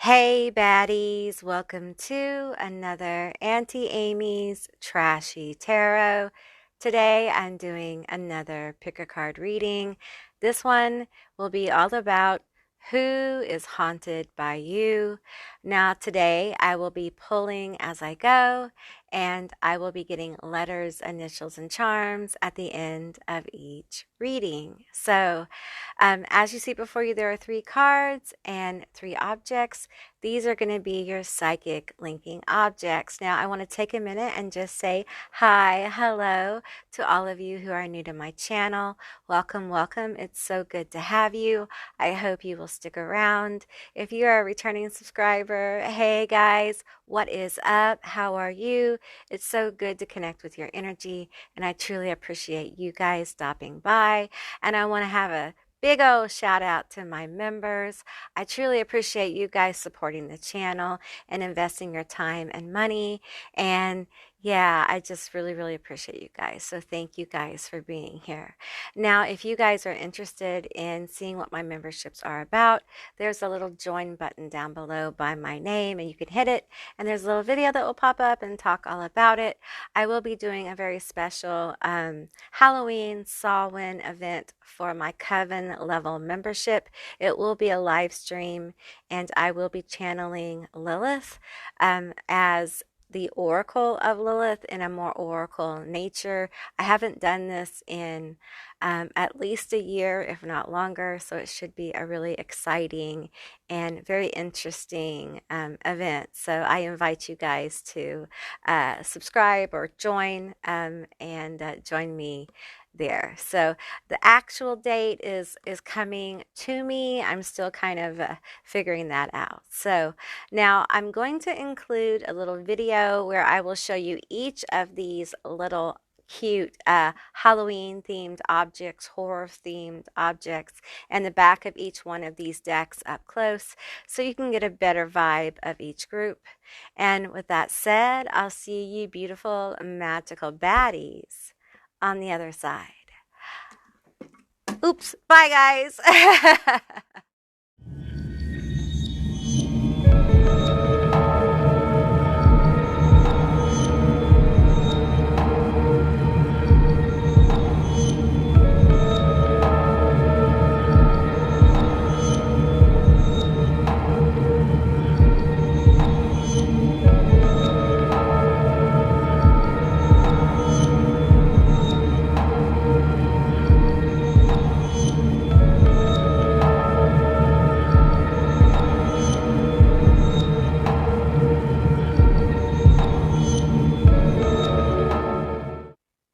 Hey baddies, welcome to another Auntie Amy's Trashy Tarot. Today I'm doing another pick a card reading. This one will be all about who is haunted by you. Now today I will be pulling as I go and I will be getting letters, initials, and charms at the end of each reading. So as you see before you, there are three cards and three objects. These are going to be your psychic linking objects. Now, I want to take a minute and just say hi, hello to all of you who are new to my channel. Welcome, welcome. It's so good to have you. I hope you will stick around. If you are a returning subscriber, hey guys, what is up? How are you? It's so good to connect with your energy, and I truly appreciate you guys stopping by. And I want to have a big old shout out to my members. I truly appreciate you guys supporting the channel and investing your time and money. And yeah, I just really appreciate you guys. So thank you guys for being here. Now, if you guys are interested in seeing what my memberships are about, there's a little join button down below by my name and you can hit it. And there's a little video that will pop up and talk all about it. I will be doing a very special Halloween Samhain event for my Coven level membership. It will be a live stream and I will be channeling Lilith as the Oracle of Lilith in a more oracle nature. I haven't done this in at least a year, if not longer, so it should be a really exciting and very interesting event. So I invite you guys to subscribe or join and join me there. So the actual date is coming to me. I'm still kind of figuring that out. So now I'm going to include a little video where I will show you each of these little cute Halloween themed objects, horror themed objects, and the back of each one of these decks up close so you can get a better vibe of each group. And with that said, I'll see you beautiful magical baddies on the other side. Oops, bye guys.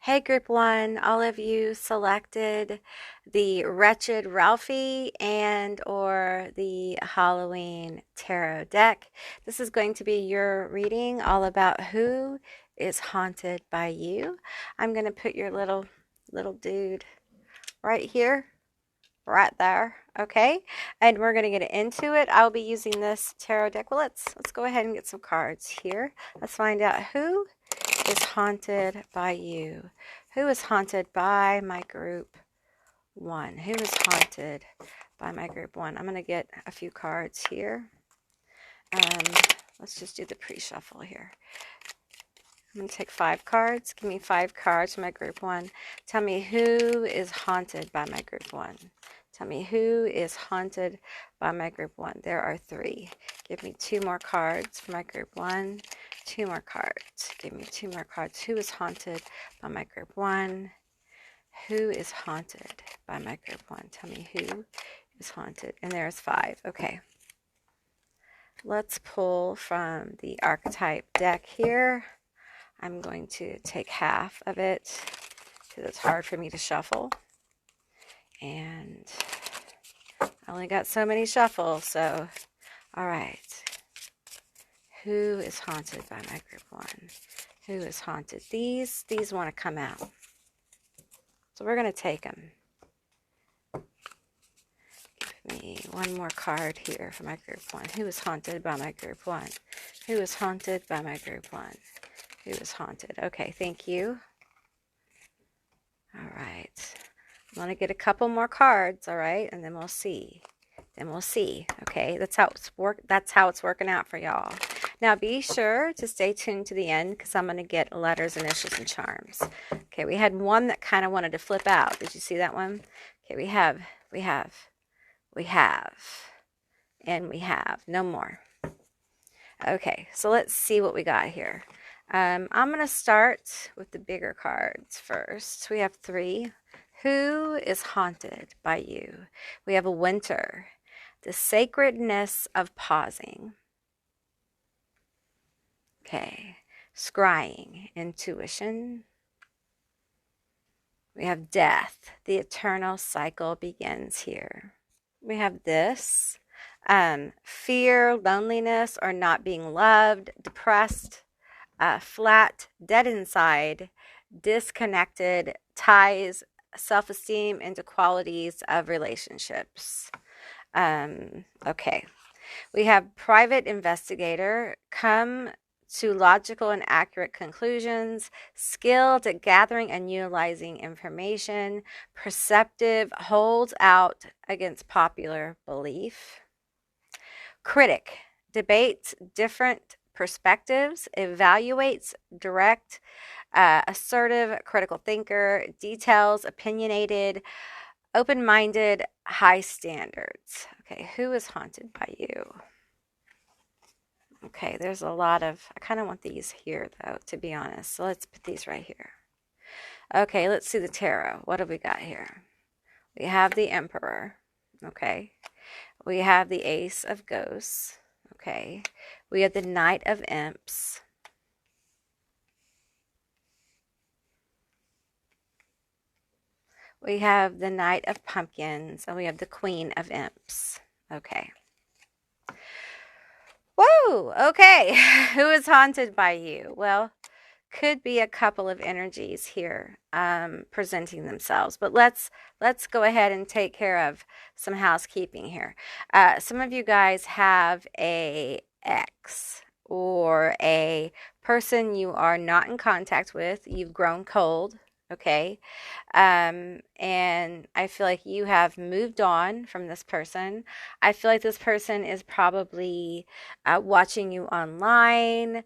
Hey, group one, all of you selected the Wretched Ralphie and or the Halloween Tarot deck. This is going to be your reading all about who is haunted by you. I'm going to put your little dude right here, right there, okay? And we're going to get into it. I'll be using this tarot deck. Well, let's go ahead and get some cards here. Let's find out who is haunted by you. Who is haunted by my group one? Who is haunted by my group one? I'm going to get a few cards here. Let's just do the pre-shuffle here. I'm going to take 5 cards. Give me 5 cards for my group one. Tell me who is haunted by my group one. Tell me who is haunted by my group one. There are 3. Give me 2 more cards for my group one. 2 more cards. Give me 2 more cards. Who is haunted by my group one? Who is haunted by my group one? Tell me who is haunted. And there's 5. Okay. Let's pull from the archetype deck here. I'm going to take half of it because it's hard for me to shuffle. And I only got so many shuffles, so all right. Who is haunted by my group one? Who is haunted? These want to come out. So we're going to take them. Give me 1 more card here for my group one. Who is haunted by my group one? Who is haunted by my group one? Who is haunted? Okay, thank you. All right. I'm going to get a couple more cards, all right, and then we'll see. then we'll see. Okay, that's how it's working out for y'all. Now be sure to stay tuned to the end because I'm going to get letters, initials, and charms. Okay, we had one that kind of wanted to flip out. Did you see that one? Okay, we have, and we have. No more. Okay, so let's see what we got here. I'm going to start with the bigger cards first. We have 3. Who is haunted by you? We have a winter. The sacredness of pausing. Okay. Scrying. Intuition. We have death. The eternal cycle begins here. We have this. Fear, loneliness, or not being loved, depressed, flat, dead inside, disconnected, ties, self-esteem into qualities of relationships. Okay. We have private investigator, come to logical and accurate conclusions, skilled at gathering and utilizing information, perceptive, holds out against popular belief. Critic, debates different perspectives, evaluates, direct, assertive, critical thinker, details, opinionated, open-minded, high standards. Okay, who is haunted by you? Okay, there's a lot of, I kind of want these here though, to be honest. So let's put these right here. Okay, let's see the tarot. What have we got here? We have the Emperor. Okay. We have the Ace of Ghosts. Okay. We have the Knight of Imps. We have the Knight of Pumpkins, and we have the Queen of Imps. Okay. Whoa! Okay. Who is haunted by you? Well, could be a couple of energies here presenting themselves, but let's go ahead and take care of some housekeeping here. Some of you guys have a ex or a person you are not in contact with. You've grown cold. Okay. And I feel like you have moved on from this person. I feel like this person is probably watching you online.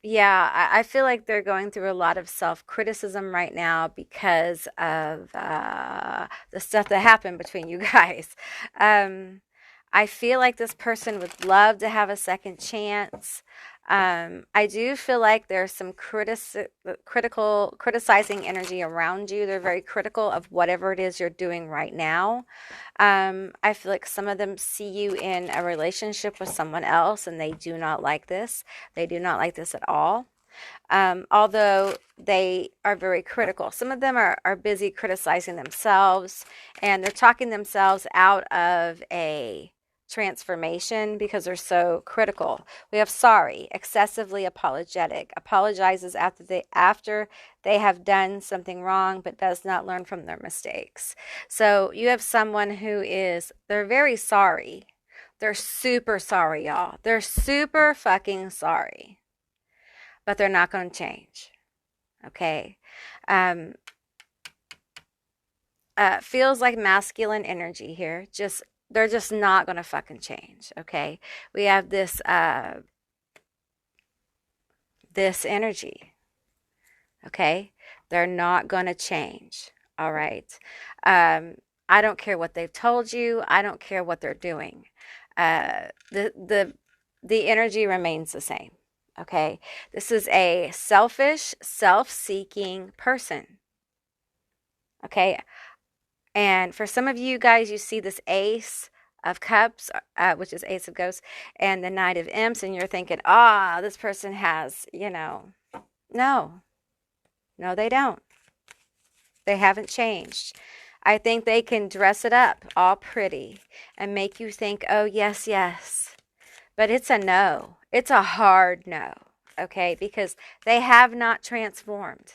Yeah, I feel like they're going through a lot of self-criticism right now because of the stuff that happened between you guys. I feel like this person would love to have a second chance. I do feel like there's some criticizing energy around you. They're very critical of whatever it is you're doing right now. I feel like some of them see you in a relationship with someone else and they do not like this. They do not like this at all. Although they are very critical. Some of them are busy criticizing themselves and they're talking themselves out of a transformation because they're so critical. We have sorry, excessively apologetic, apologizes after they have done something wrong but does not learn from their mistakes. So you have someone they're very sorry. They're super sorry, y'all. They're super fucking sorry. But they're not going to change. Okay? Feels like masculine energy here. They're just not going to fucking change, okay? We have this energy, okay? They're not going to change, all right? I don't care what they've told you. I don't care what they're doing. The energy remains the same, okay? This is a selfish, self-seeking person, okay? And for some of you guys, you see this Ace of Cups, which is Ace of Ghosts, and the Knight of Imps, and you're thinking, this person has, no. No, they don't. They haven't changed. I think they can dress it up all pretty and make you think, oh, yes, yes. But it's a no. It's a hard no, okay? Because they have not transformed.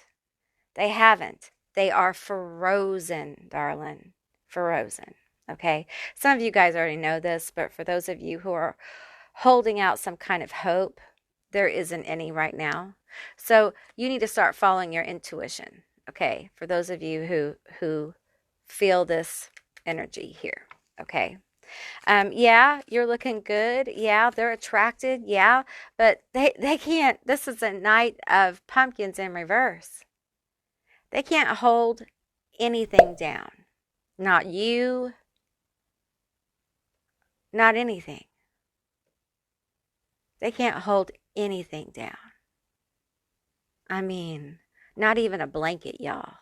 They haven't. They are frozen, darling. Frozen. Okay? Some of you guys already know this, but for those of you who are holding out some kind of hope, there isn't any right now. So you need to start following your intuition. Okay? For those of you who feel this energy here. Okay. Yeah, you're looking good. Yeah, they're attracted. Yeah, but they can't. This is a Knight of Pumpkins in reverse. They can't hold anything down. Not you, not anything. They can't hold anything down. I mean, not even a blanket, y'all.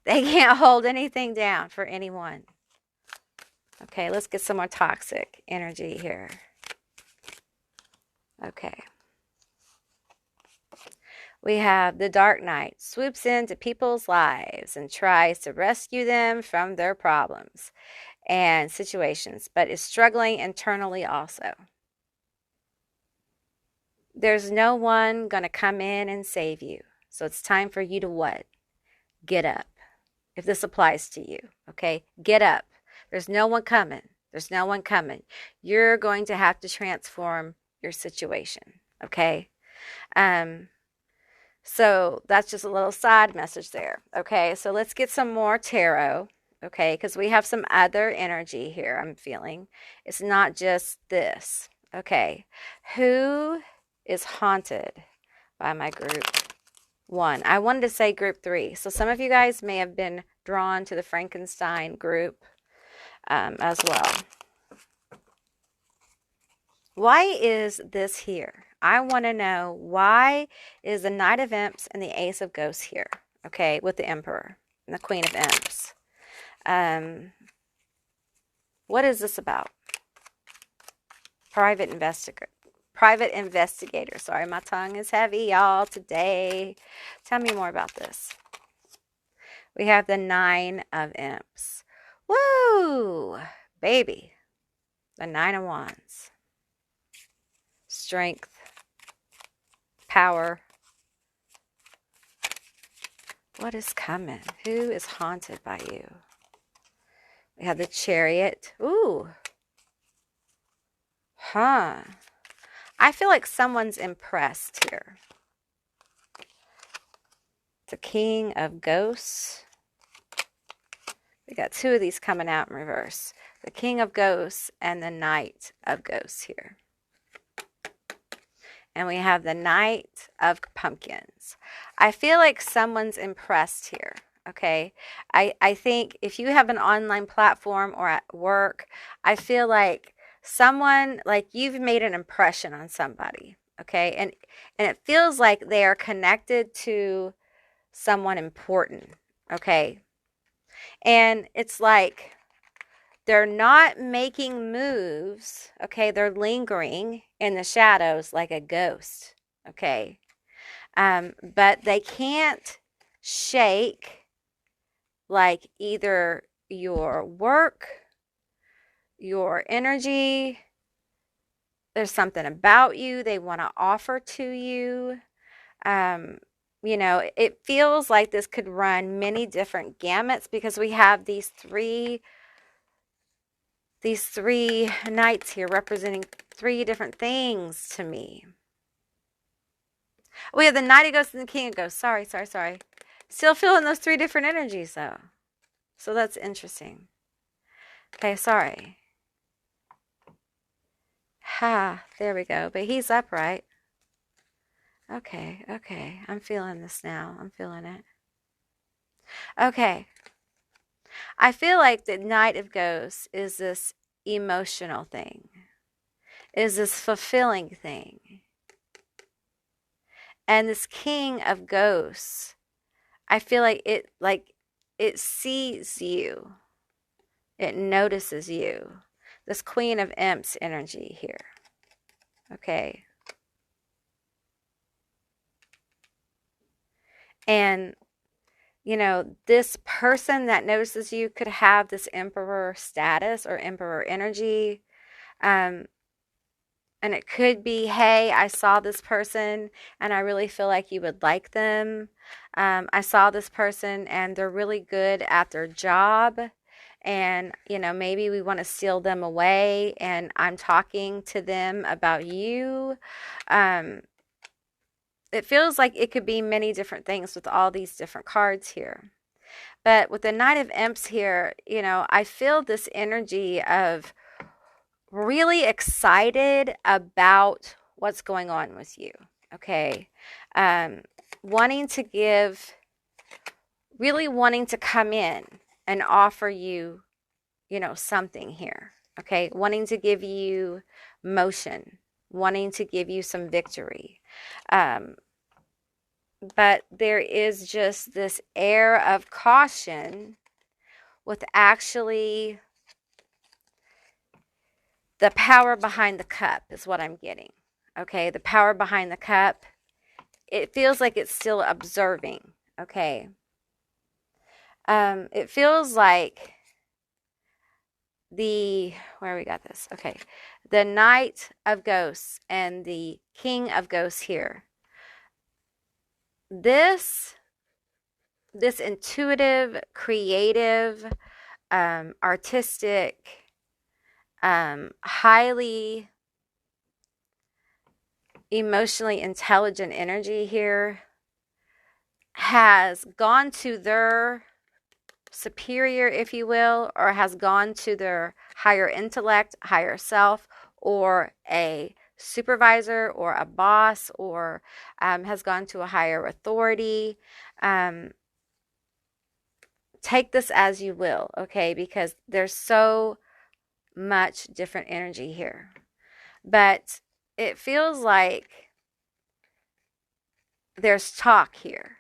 They can't hold anything down for anyone. Okay, let's get some more toxic energy here. Okay. We have the Dark Knight swoops into people's lives and tries to rescue them from their problems and situations, but is struggling internally also. There's no one going to come in and save you. So it's time for you to what? Get up. If this applies to you, okay? Get up. There's no one coming. There's no one coming. You're going to have to transform your situation, okay? So that's just a little side message there, okay? So let's get some more tarot, okay? Because we have some other energy here I'm feeling. It's not just this, okay? Who is haunted by my group 1? I wanted to say group 3. So some of you guys may have been drawn to the Frankenstein group as well. Why is this here? I want to know, why is the Knight of Imps and the Ace of Ghosts here? Okay, with the Emperor and the Queen of Imps. What is this about? Private investigator. Sorry, my tongue is heavy, y'all, today. Tell me more about this. We have the 9 of Imps. Woo! Baby. The 9 of Wands. Strength. Power. What is coming? Who is haunted by you? We have the Chariot. Ooh. Huh. I feel like someone's impressed here. The King of Ghosts. We got 2 of these coming out in reverse. The King of Ghosts and the Knight of Ghosts here. And we have the Knight of Pumpkins. I feel like someone's impressed here, okay? I think if you have an online platform or at work, I feel like someone, like you've made an impression on somebody, okay? And it feels like they are connected to someone important, okay? And it's like they're not making moves, okay? They're lingering in the shadows like a ghost, okay? But they can't shake like either your work, your energy. There's something about you they want to offer to you. You know, it feels like this could run many different gamuts because we have these three knights here representing 3 different things to me. We have the Knight of Ghosts and the King of Ghosts. Sorry. Still feeling those 3 different energies, though. So that's interesting. Okay, sorry. Ha, there we go. But he's upright. Okay. I'm feeling this now. I'm feeling it. Okay. I feel like the Knight of Ghosts is this emotional thing. Is this fulfilling thing. And this King of Ghosts, I feel like it sees you. It notices you. This Queen of Imps energy here. Okay. And, you know, this person that notices you could have this Emperor status or Emperor energy. And it could be, hey, I saw this person and I really feel like you would like them. I saw this person and they're really good at their job. And, you know, maybe we want to steal them away. And I'm talking to them about you. It feels like it could be many different things with all these different cards here. But with the Knight of Imps here, I feel this energy of really excited about what's going on with you. Okay. Wanting to give, really wanting to come in and offer you, something here. Okay. Wanting to give you motion, wanting to give you some victory. But there is just this air of caution with actually the power behind the cup is what I'm getting. Okay, the power behind the cup, it feels like it's still observing. Okay. It feels like where we got this? Okay. The Knight of Ghosts and the King of Ghosts here. This intuitive, creative, artistic, highly emotionally intelligent energy here has gone to their superior, if you will, or has gone to their higher intellect, higher self, or a supervisor or a boss, or has gone to a higher authority. Take this as you will, okay? Because there's so much different energy here. But it feels like there's talk here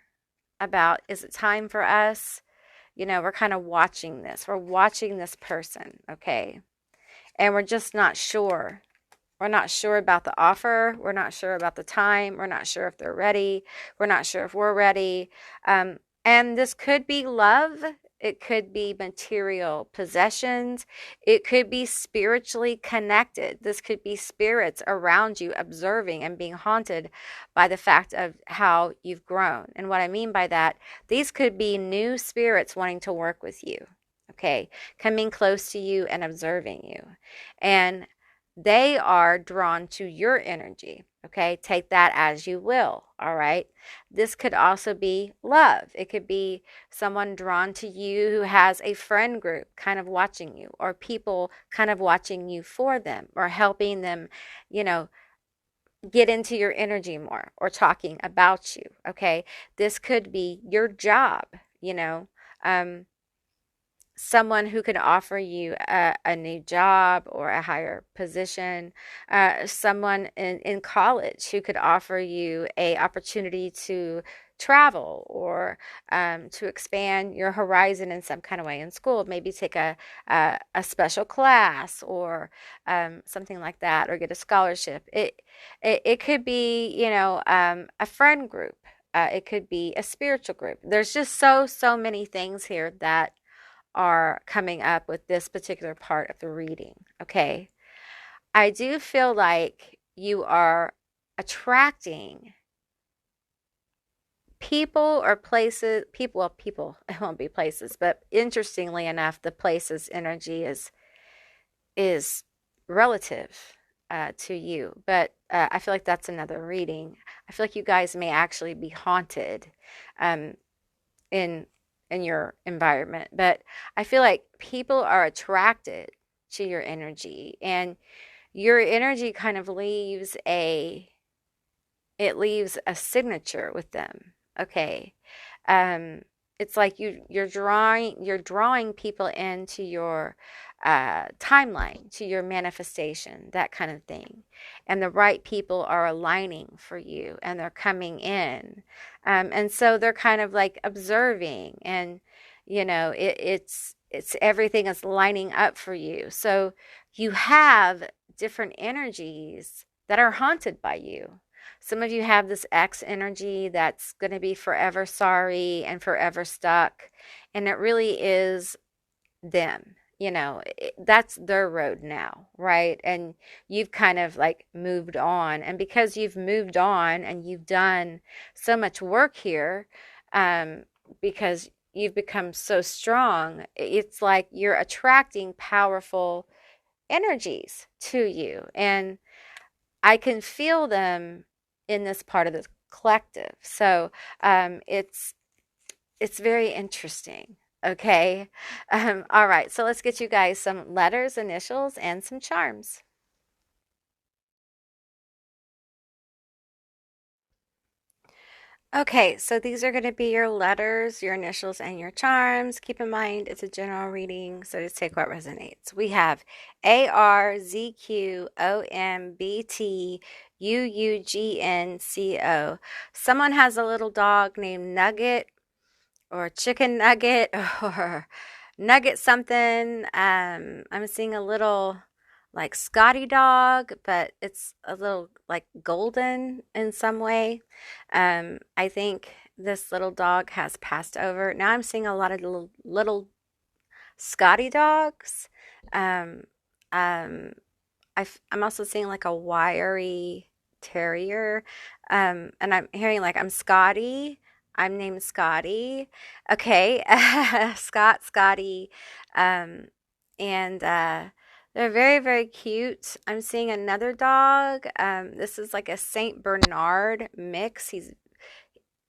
about, is it time for us? We're kind of watching this. We're watching this person, okay? And we're just not sure. We're not sure about the offer. We're not sure about the time. We're not sure if they're ready. We're not sure if we're ready. And this could be love. It could be material possessions. It could be spiritually connected. This could be spirits around you observing and being haunted by the fact of how you've grown. And what I mean by that, these could be new spirits wanting to work with you, okay, coming close to you and observing you. And they are drawn to your energy. Okay, take that as you will. All right. This could also be love. It could be someone drawn to you who has a friend group kind of watching you, or people kind of watching you for them, or helping them, get into your energy more, or talking about you. Okay. This could be your job, someone who could offer you a new job or a higher position, someone in college who could offer you a opportunity to travel, or to expand your horizon in some kind of way in school, maybe take a special class, or something like that, or get a scholarship. It could be, a friend group. It could be a spiritual group. There's just so many things here that are coming up with this particular part of the reading. Okay. I do feel like you are attracting people or places, people, it won't be places, but interestingly enough, the places energy is relative to you. But I feel like that's another reading. I feel like you guys may actually be haunted in your environment, but I feel like people are attracted to your energy, and your energy kind of leaves a signature with them. Okay. It's like you're drawing people into your timeline, to your manifestation, that kind of thing. And the right people are aligning for you, and they're coming in. And so they're kind of like observing, and it's everything is lining up for you. So you have different energies that are haunted by you. Some of you have this X energy that's going to be forever sorry and forever stuck. And it really is them. That's their road now, right? And you've kind of like moved on. And because you've moved on and you've done so much work here, because you've become so strong, it's like you're attracting powerful energies to you. And I can feel them in this part of the collective. So it's very interesting. Okay. All right. So let's get you guys some letters, initials, and some charms. Okay, so these are going to be your letters, your initials, and your charms. Keep in mind it's a general reading, so just take what resonates. We have ARZQOMBTUUGNCO. Someone has a little dog named Nugget or Chicken Nugget or Nugget something. I'm seeing a little like Scotty dog, but it's a little like golden in some way. I think this little dog has passed over. Now I'm seeing a lot of little Scotty dogs. Um, um, I'm also seeing like a wiry terrier. And I'm hearing like I'm Scotty. I'm named Scotty. Okay. Scotty. Um, and they're very, very cute. I'm seeing another dog. This is like a Saint Bernard mix.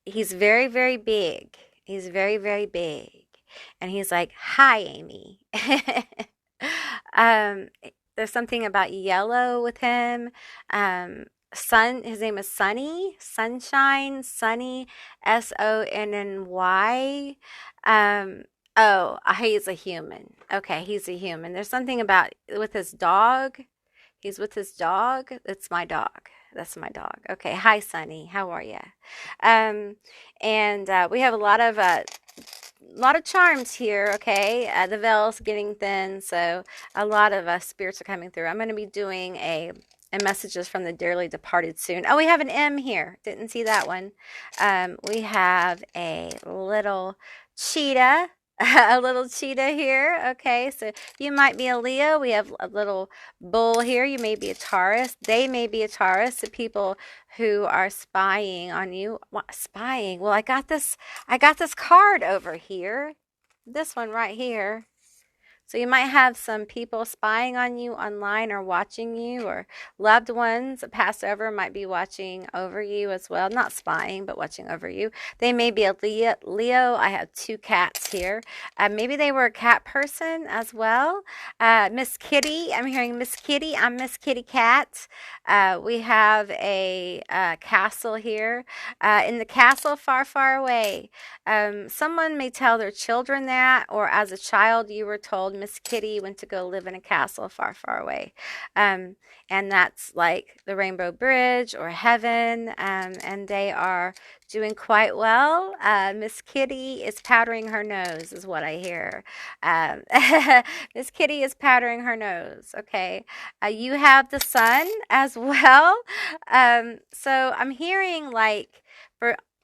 He's very, very big. He's very, very big. And he's like, "Hi, Amy." um, there's something about yellow with him. His name is Sunny, Sunshine, Sunny, Sonny. Oh, he's a human. Okay, he's a human. There's something about with his dog. He's with his dog. It's my dog. That's my dog. Okay. Hi, Sunny. How are you? Um, and we have a lot of charms here. Okay. The veil's getting thin, so a lot of spirits are coming through. I'm going to be doing a messages from the dearly departed soon. Oh, we have an M here. Didn't see that one. We have a little cheetah. A little cheetah here. Okay, so you might be a Leo. We have a little bull here. You may be a Taurus. They may be a Taurus. The people who are spying on you. What, spying? Well, I got this card over here. This one right here. So you might have some people spying on you online or watching you, or loved ones passed over might be watching over you as well. Not spying, but watching over you. They may be a Leo. I have two cats here. Maybe they were a cat person as well. Miss Kitty. I'm hearing Miss Kitty. I'm Miss Kitty Cat. We have a castle here. In the castle far, far away. Someone may tell their children that, or as a child, you were told Miss Kitty went to go live in a castle far, far away. Um, and that's like the Rainbow Bridge or heaven, and they are doing quite well. Miss Kitty is powdering her nose, is what I hear. Um, Miss Kitty is powdering her nose. Okay. You have the sun as well. So I'm hearing like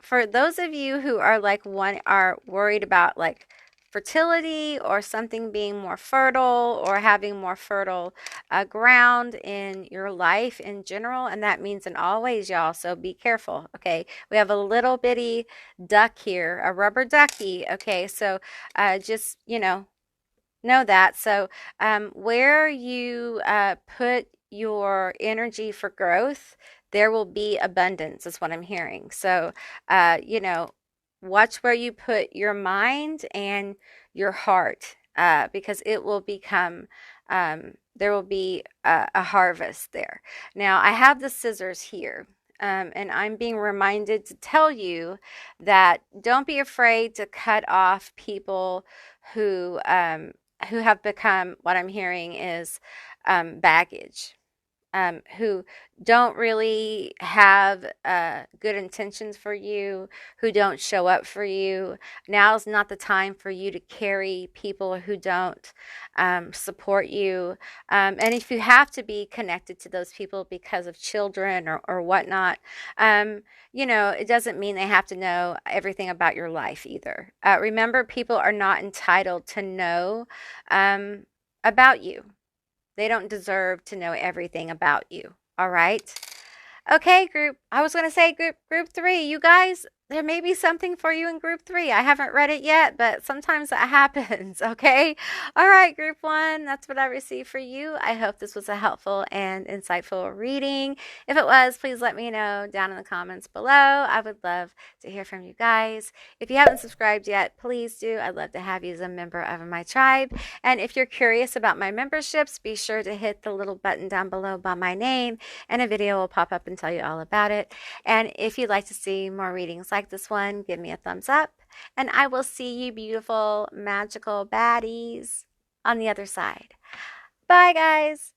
for those of you who are like are worried about like fertility or something being more fertile or having more fertile ground in your life in general, and that means in all ways, y'all, so be careful. Okay, we have a little bitty duck here, a rubber ducky. Okay, so just know that. So where you put your energy for growth, there will be abundance, is what I'm hearing. So, watch where you put your mind and your heart, because it will become, there will be a harvest there. Now, I have the scissors here. And I'm being reminded to tell you that don't be afraid to cut off people who have become, what I'm hearing is baggage, who don't really have good intentions for you, who don't show up for you. Now's not the time for you to carry people who don't support you. And if you have to be connected to those people because of children or whatnot, it doesn't mean they have to know everything about your life either. Remember, people are not entitled to know about you. They don't deserve to know everything about you. All right. Okay, I was going to say group 3. You guys, there may be something for you in group 3. I haven't read it yet, but sometimes that happens, okay? All right, group 1, that's what I received for you. I hope this was a helpful and insightful reading. If it was, please let me know down in the comments below. I would love to hear from you guys. If you haven't subscribed yet, please do. I'd love to have you as a member of my tribe. And if you're curious about my memberships, be sure to hit the little button down below by my name, and a video will pop up and tell you all about it. And if you'd like to see more readings like this one, give me a thumbs up. And I will see you beautiful, magical baddies on the other side. Bye, guys.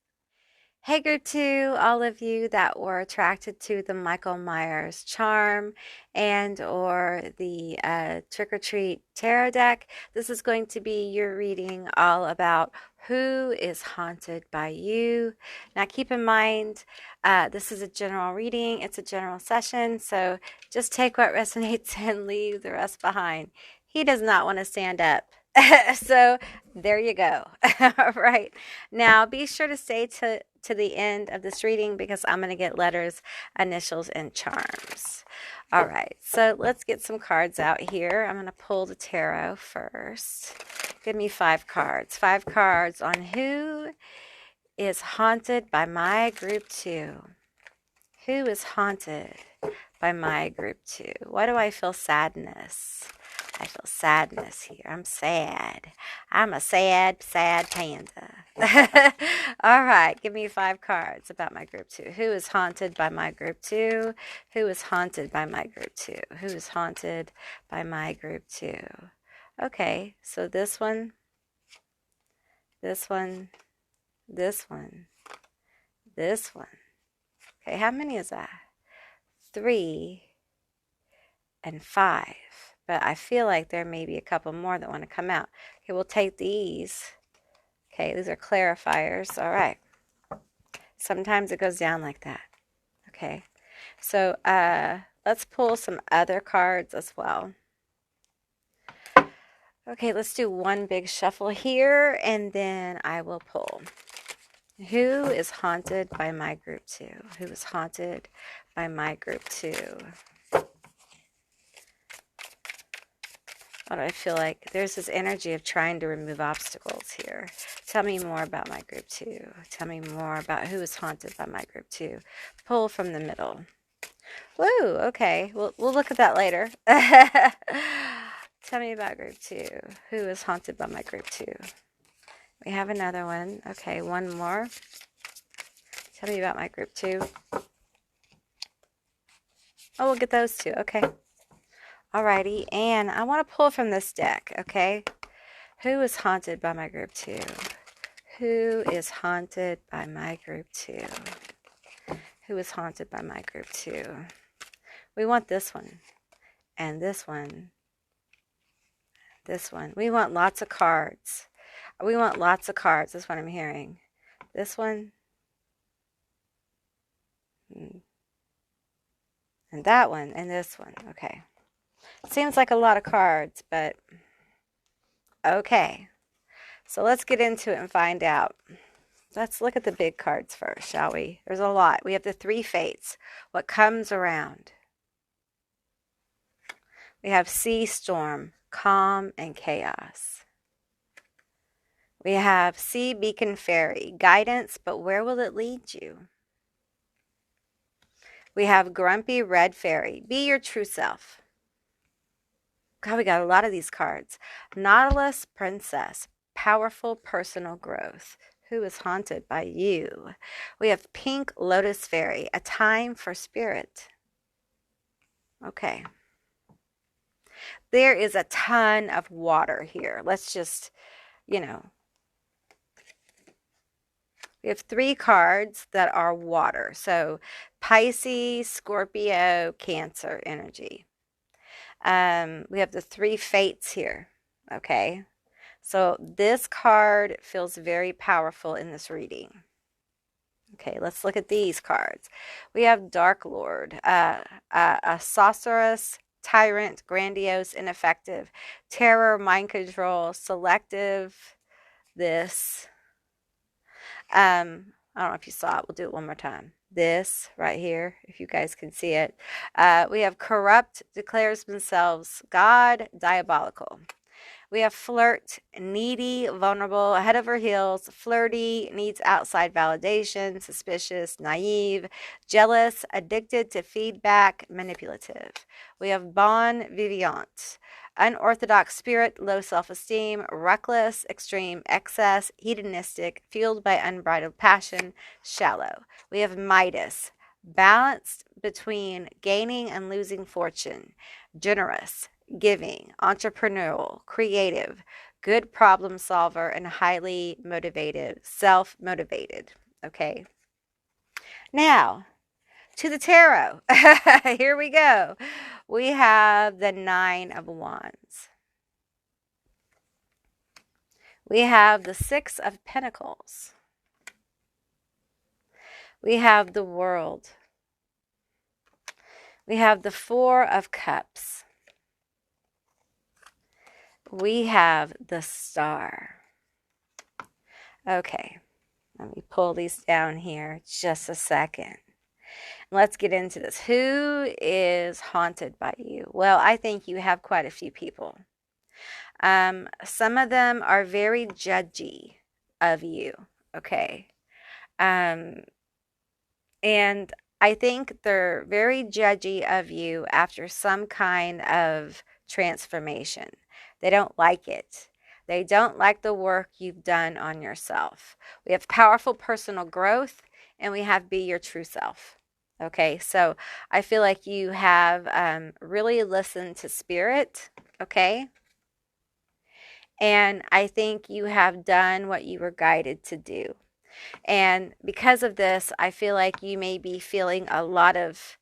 Hey, group 2, all of you that were attracted to the Michael Myers charm and or the Trick or Treat tarot deck, this is going to be your reading all about who is haunted by you. Now, keep in mind, this is a general reading. It's a general session, so just take what resonates and leave the rest behind. He does not want to stand up. So there you go. All right. Now, be sure to stay to the end of this reading because I'm going to get letters, initials, and charms. All right. So let's get some cards out here. I'm going to pull the tarot first. Give me 5 cards. 5 cards on who is haunted by my group 2. Who is haunted by my group 2? Why do I feel sadness? I feel sadness here. I'm sad. I'm a sad, sad panda. All right. Give me 5 cards about my group 2. Who is haunted by my group 2? Who is haunted by my group 2? Who is haunted by my group 2? Okay. So this one, this one, this one, this one. Okay. How many is that? 3 and 5. But I feel like there may be a couple more that want to come out. Okay, we'll take these. Okay, these are clarifiers. All right. Sometimes it goes down like that. Okay. So let's pull some other cards as well. Okay, let's do one big shuffle here, and then I will pull. Who is haunted by my group 2? Who is haunted by my group 2? What do I feel like? There's this energy of trying to remove obstacles here. Tell me more about my group 2. Tell me more about who is haunted by my group 2. Pull from the middle. Woo, okay. We'll look at that later. Tell me about group 2. Who is haunted by my group 2? We have another one. Okay, one more. Tell me about my group 2. Oh, we'll get those 2. Okay. Alrighty, and I want to pull from this deck, okay? Who is haunted by my group 2? Who is haunted by my group 2? Who is haunted by my group 2? We want this one, and this one, this one. We want lots of cards. We want lots of cards, that's what I'm hearing. This one, and that one, and this one, okay. Seems like a lot of cards, but okay. So let's get into it and find out. Let's look at the big cards first, shall we? There's a lot. We have the 3 fates. What comes around? We have sea storm, calm, and chaos. We have sea beacon fairy, guidance, but where will it lead you? We have grumpy red fairy, be your true self. God, we got a lot of these cards. Nautilus Princess, powerful personal growth. Who is haunted by you? We have Pink Lotus Fairy, a time for spirit. Okay. There is a ton of water here. Let's just, we have 3 cards that are water. So Pisces, Scorpio, Cancer energy. We have the 3 fates here, okay? So this card feels very powerful in this reading. Okay, let's look at these cards. We have Dark Lord, a sorceress, tyrant, grandiose, ineffective, terror, mind control, selective, this. I don't know if you saw it. We'll do it one more time. this right here, if you guys can see it. We have corrupt, declares themselves God, diabolical. We have flirt, needy, vulnerable, head over heels, flirty, needs outside validation, suspicious, naive, jealous, addicted to feedback, manipulative. We have bon vivant, unorthodox spirit, low self-esteem, reckless, extreme excess, hedonistic, fueled by unbridled passion, shallow. We have Midas, balanced between gaining and losing fortune, generous, giving, entrepreneurial, creative, good problem solver, and highly motivated, self-motivated. Okay. Now, to the tarot. Here we go. We have the Nine of Wands. We have the Six of Pentacles. We have the World. We have the Four of Cups. We have the Star. Okay, let me pull these down here just a second. Let's get into this. Who is haunted by you? Well, I think you have quite a few people. Some of them are very judgy of you, okay? And I think they're very judgy of you after some kind of transformation. They don't like it. They don't like the work you've done on yourself. We have powerful personal growth, and we have be your true self. Okay, so I feel like you have really listened to spirit, okay? And I think you have done what you were guided to do. And because of this, I feel like you may be feeling a lot of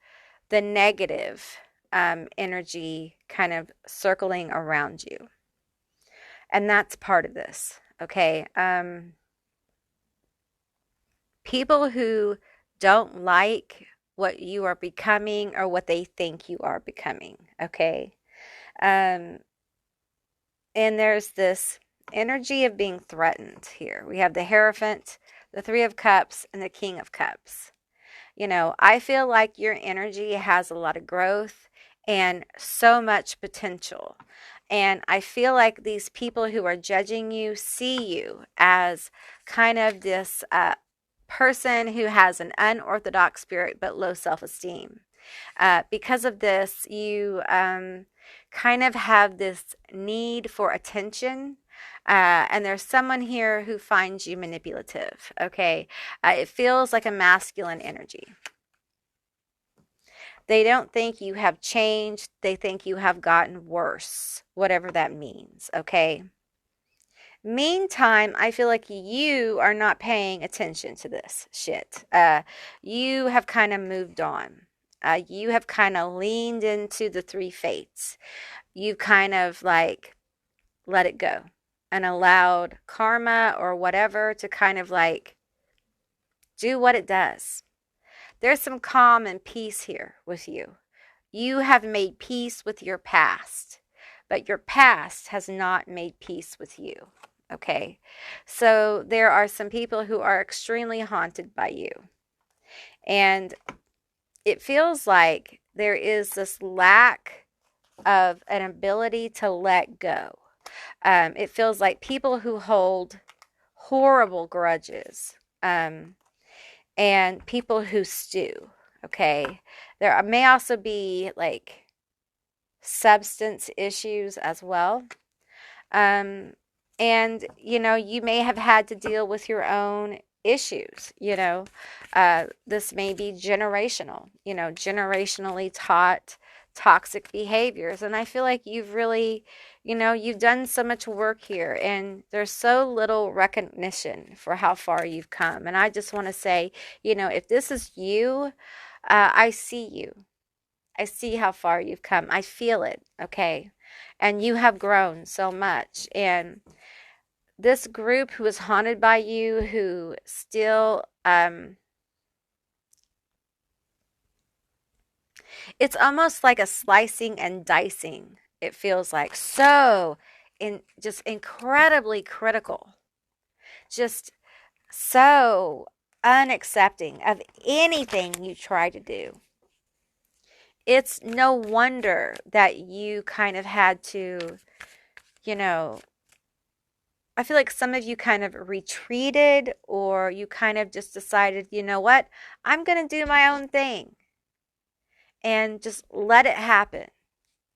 the negative energy kind of circling around you. And that's part of this, okay? People who don't like what you are becoming or what they think you are becoming, okay? And there's this energy of being threatened here. We have the Hierophant, the Three of Cups, and the King of Cups. You know, I feel like your energy has a lot of growth and so much potential. And I feel like these people who are judging you see you as kind of this person who has an unorthodox spirit but low self-esteem. Because of this, you kind of have this need for attention. And there's someone here who finds you manipulative, okay? It feels like a masculine energy. They don't think you have changed. They think you have gotten worse, whatever that means, okay? Meantime, I feel like you are not paying attention to this shit. You have kind of moved on. You have kind of leaned into the three fates. You kind of like let it go and allowed karma or whatever to kind of like do what it does. There's some calm and peace here with you. You have made peace with your past, but your past has not made peace with you. Okay, so there are some people who are extremely haunted by you. And it feels like there is this lack of an ability to let go. It feels like people who hold horrible grudges and people who stew, okay? There may also be like substance issues as well. And, you know, you may have had to deal with your own issues, you know. This may be generational, you know, generationally taught toxic behaviors. And I feel like you've really, you know, you've done so much work here and there's so little recognition for how far you've come. And I just want to say, you know, if this is you, I see you. I see how far you've come. I feel it, okay? And you have grown so much. And this group who is haunted by you, who still, it's almost like a slicing and dicing. It feels like so, just incredibly critical. Just so unaccepting of anything you try to do. It's no wonder that you kind of had to, you know, I feel like some of you kind of retreated, or you kind of just decided, you know what, I'm going to do my own thing and just let it happen.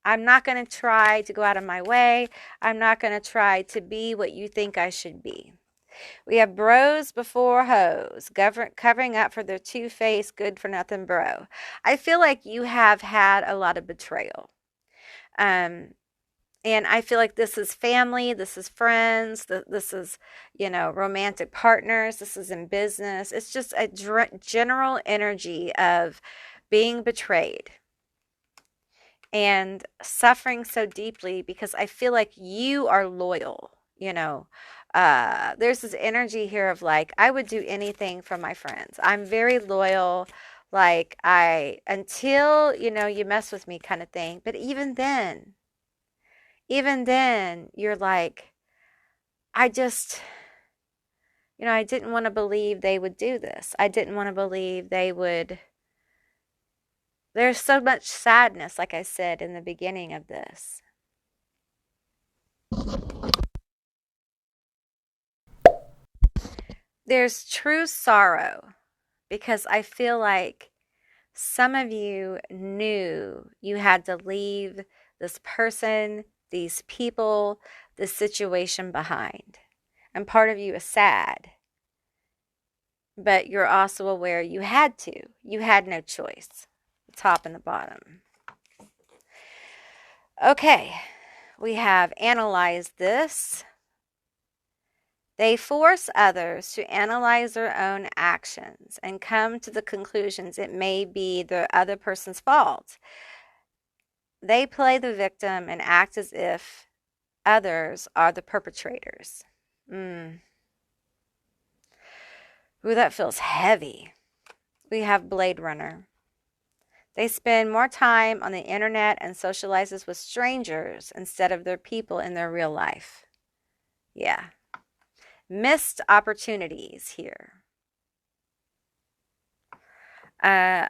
I'm not going to try to go out of my way. I'm not going to try to be what you think I should be. We have bros before hoes, covering up for their two-faced, good-for-nothing bro. I feel like you have had a lot of betrayal. Um, and I feel like this is family, this is friends, this is, romantic partners, this is in business. It's just a general energy of being betrayed and suffering so deeply because I feel like you are loyal, There's this energy here of like, I would do anything for my friends. I'm very loyal, like until, you mess with me kind of thing. But even then, you're like, I just, I didn't want to believe they would do this. I didn't want to believe they would. There's so much sadness, like I said in the beginning of this. There's true sorrow because I feel like some of you knew you had to leave this person, these people, this situation behind. And part of you is sad, but you're also aware you had to. You had no choice. The top and the bottom. Okay, we have analyzed this. They force others to analyze their own actions and come to the conclusions it may be the other person's fault. They play the victim and act as if others are the perpetrators. Ooh, that feels heavy. We have Blade Runner. They spend more time on the internet and socializes with strangers instead of their people in their real life. Yeah. Missed opportunities here. I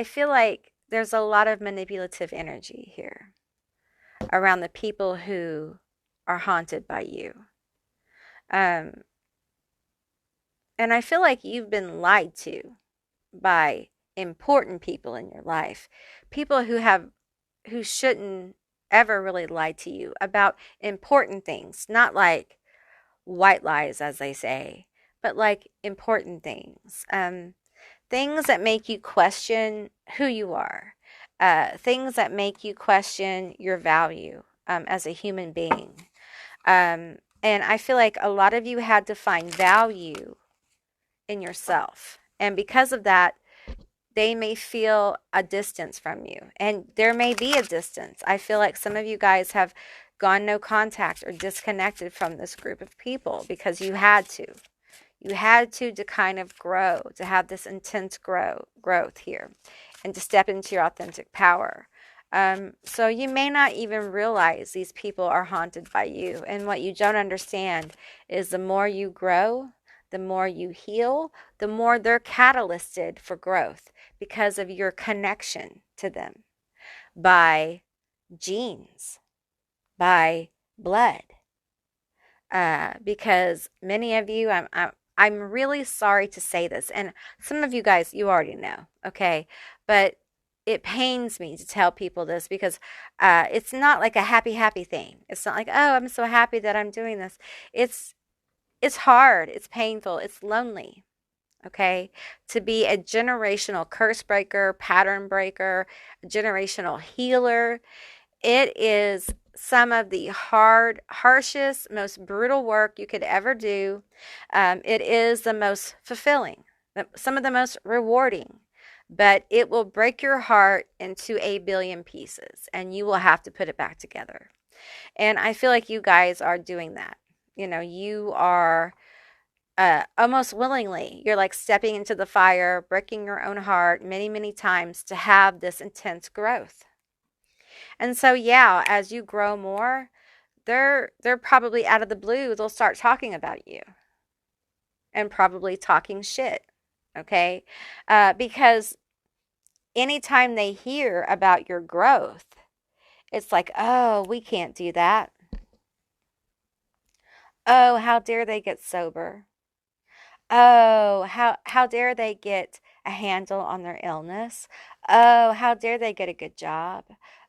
feel like there's a lot of manipulative energy here around the people who are haunted by you. And I feel like you've been lied to by important people in your life, people who shouldn't ever really lie to you about important things, not like white lies, as they say, but like important things. Things that make you question who you are, things that make you question your value as a human being. And I feel like a lot of you had to find value in yourself. And because of that, they may feel a distance from you. And there may be a distance. I feel like some of you guys have gone no contact or disconnected from this group of people because you had to. You had to kind of grow, to have this intense growth here and to step into your authentic power. So you may not even realize these people are haunted by you. And what you don't understand is the more you grow, the more you heal, the more they're catalysted for growth because of your connection to them by genes, by blood. Because many of you, I'm really sorry to say this, and some of you guys, you already know, okay? But it pains me to tell people this because it's not like a happy thing. It's not like, oh, I'm so happy that I'm doing this. It's hard, it's painful, it's lonely, okay? To be a generational curse breaker, pattern breaker, a generational healer, it is some of the harshest, most brutal work you could ever do. It is the most fulfilling, some of the most rewarding, but it will break your heart into a billion pieces and you will have to put it back together. And I feel like you guys are doing that. You are almost willingly, you're like stepping into the fire, breaking your own heart many, many times to have this intense growth. And so, yeah, as you grow more, they're probably out of the blue, they'll start talking about you. and probably talking shit. Okay? Because anytime they hear about your growth, it's like, oh, we can't do that. Oh, how dare they get sober? Oh, how dare they get a handle on their illness? Oh, how dare they get a good job?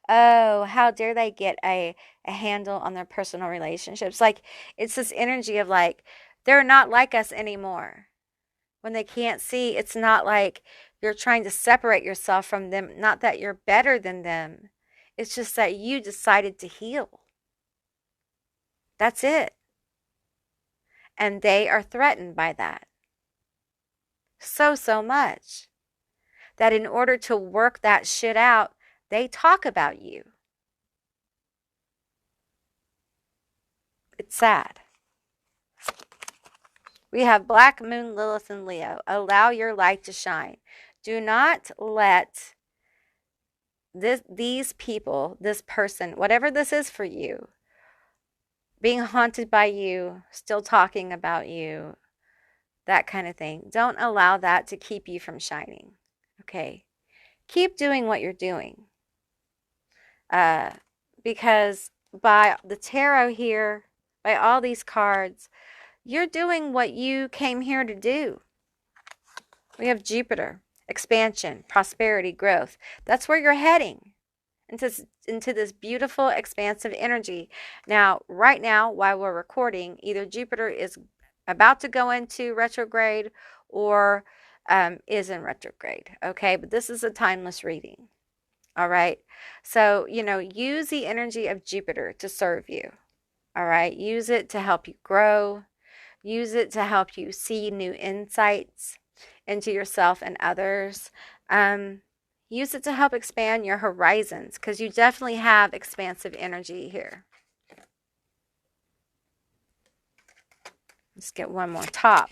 Oh, how dare they get a handle on their personal relationships? Like, it's this energy of like, they're not like us anymore. When they can't see, it's not like you're trying to separate yourself from them, not that you're better than them. It's just that you decided to heal. That's it. And they are threatened by that. So much that in order to work that shit out, they talk about you. It's sad. We have Black Moon, Lilith, and Leo. Allow your light to shine. Do not let these people, this person, whatever this is for you, being haunted by you, still talking about you, that kind of thing. Don't allow that to keep you from shining. Okay? Keep doing what you're doing. Because by the tarot here, by all these cards, you're doing what you came here to do. We have Jupiter, expansion, prosperity, growth. That's where you're heading, into this beautiful, expansive energy. Now, right now, while we're recording, either Jupiter is about to go into retrograde or is in retrograde. Okay, but this is a timeless reading. All right. So, use the energy of Jupiter to serve you. All right. Use it to help you grow. Use it to help you see new insights into yourself and others. Use it to help expand your horizons because you definitely have expansive energy here. Let's get one more top.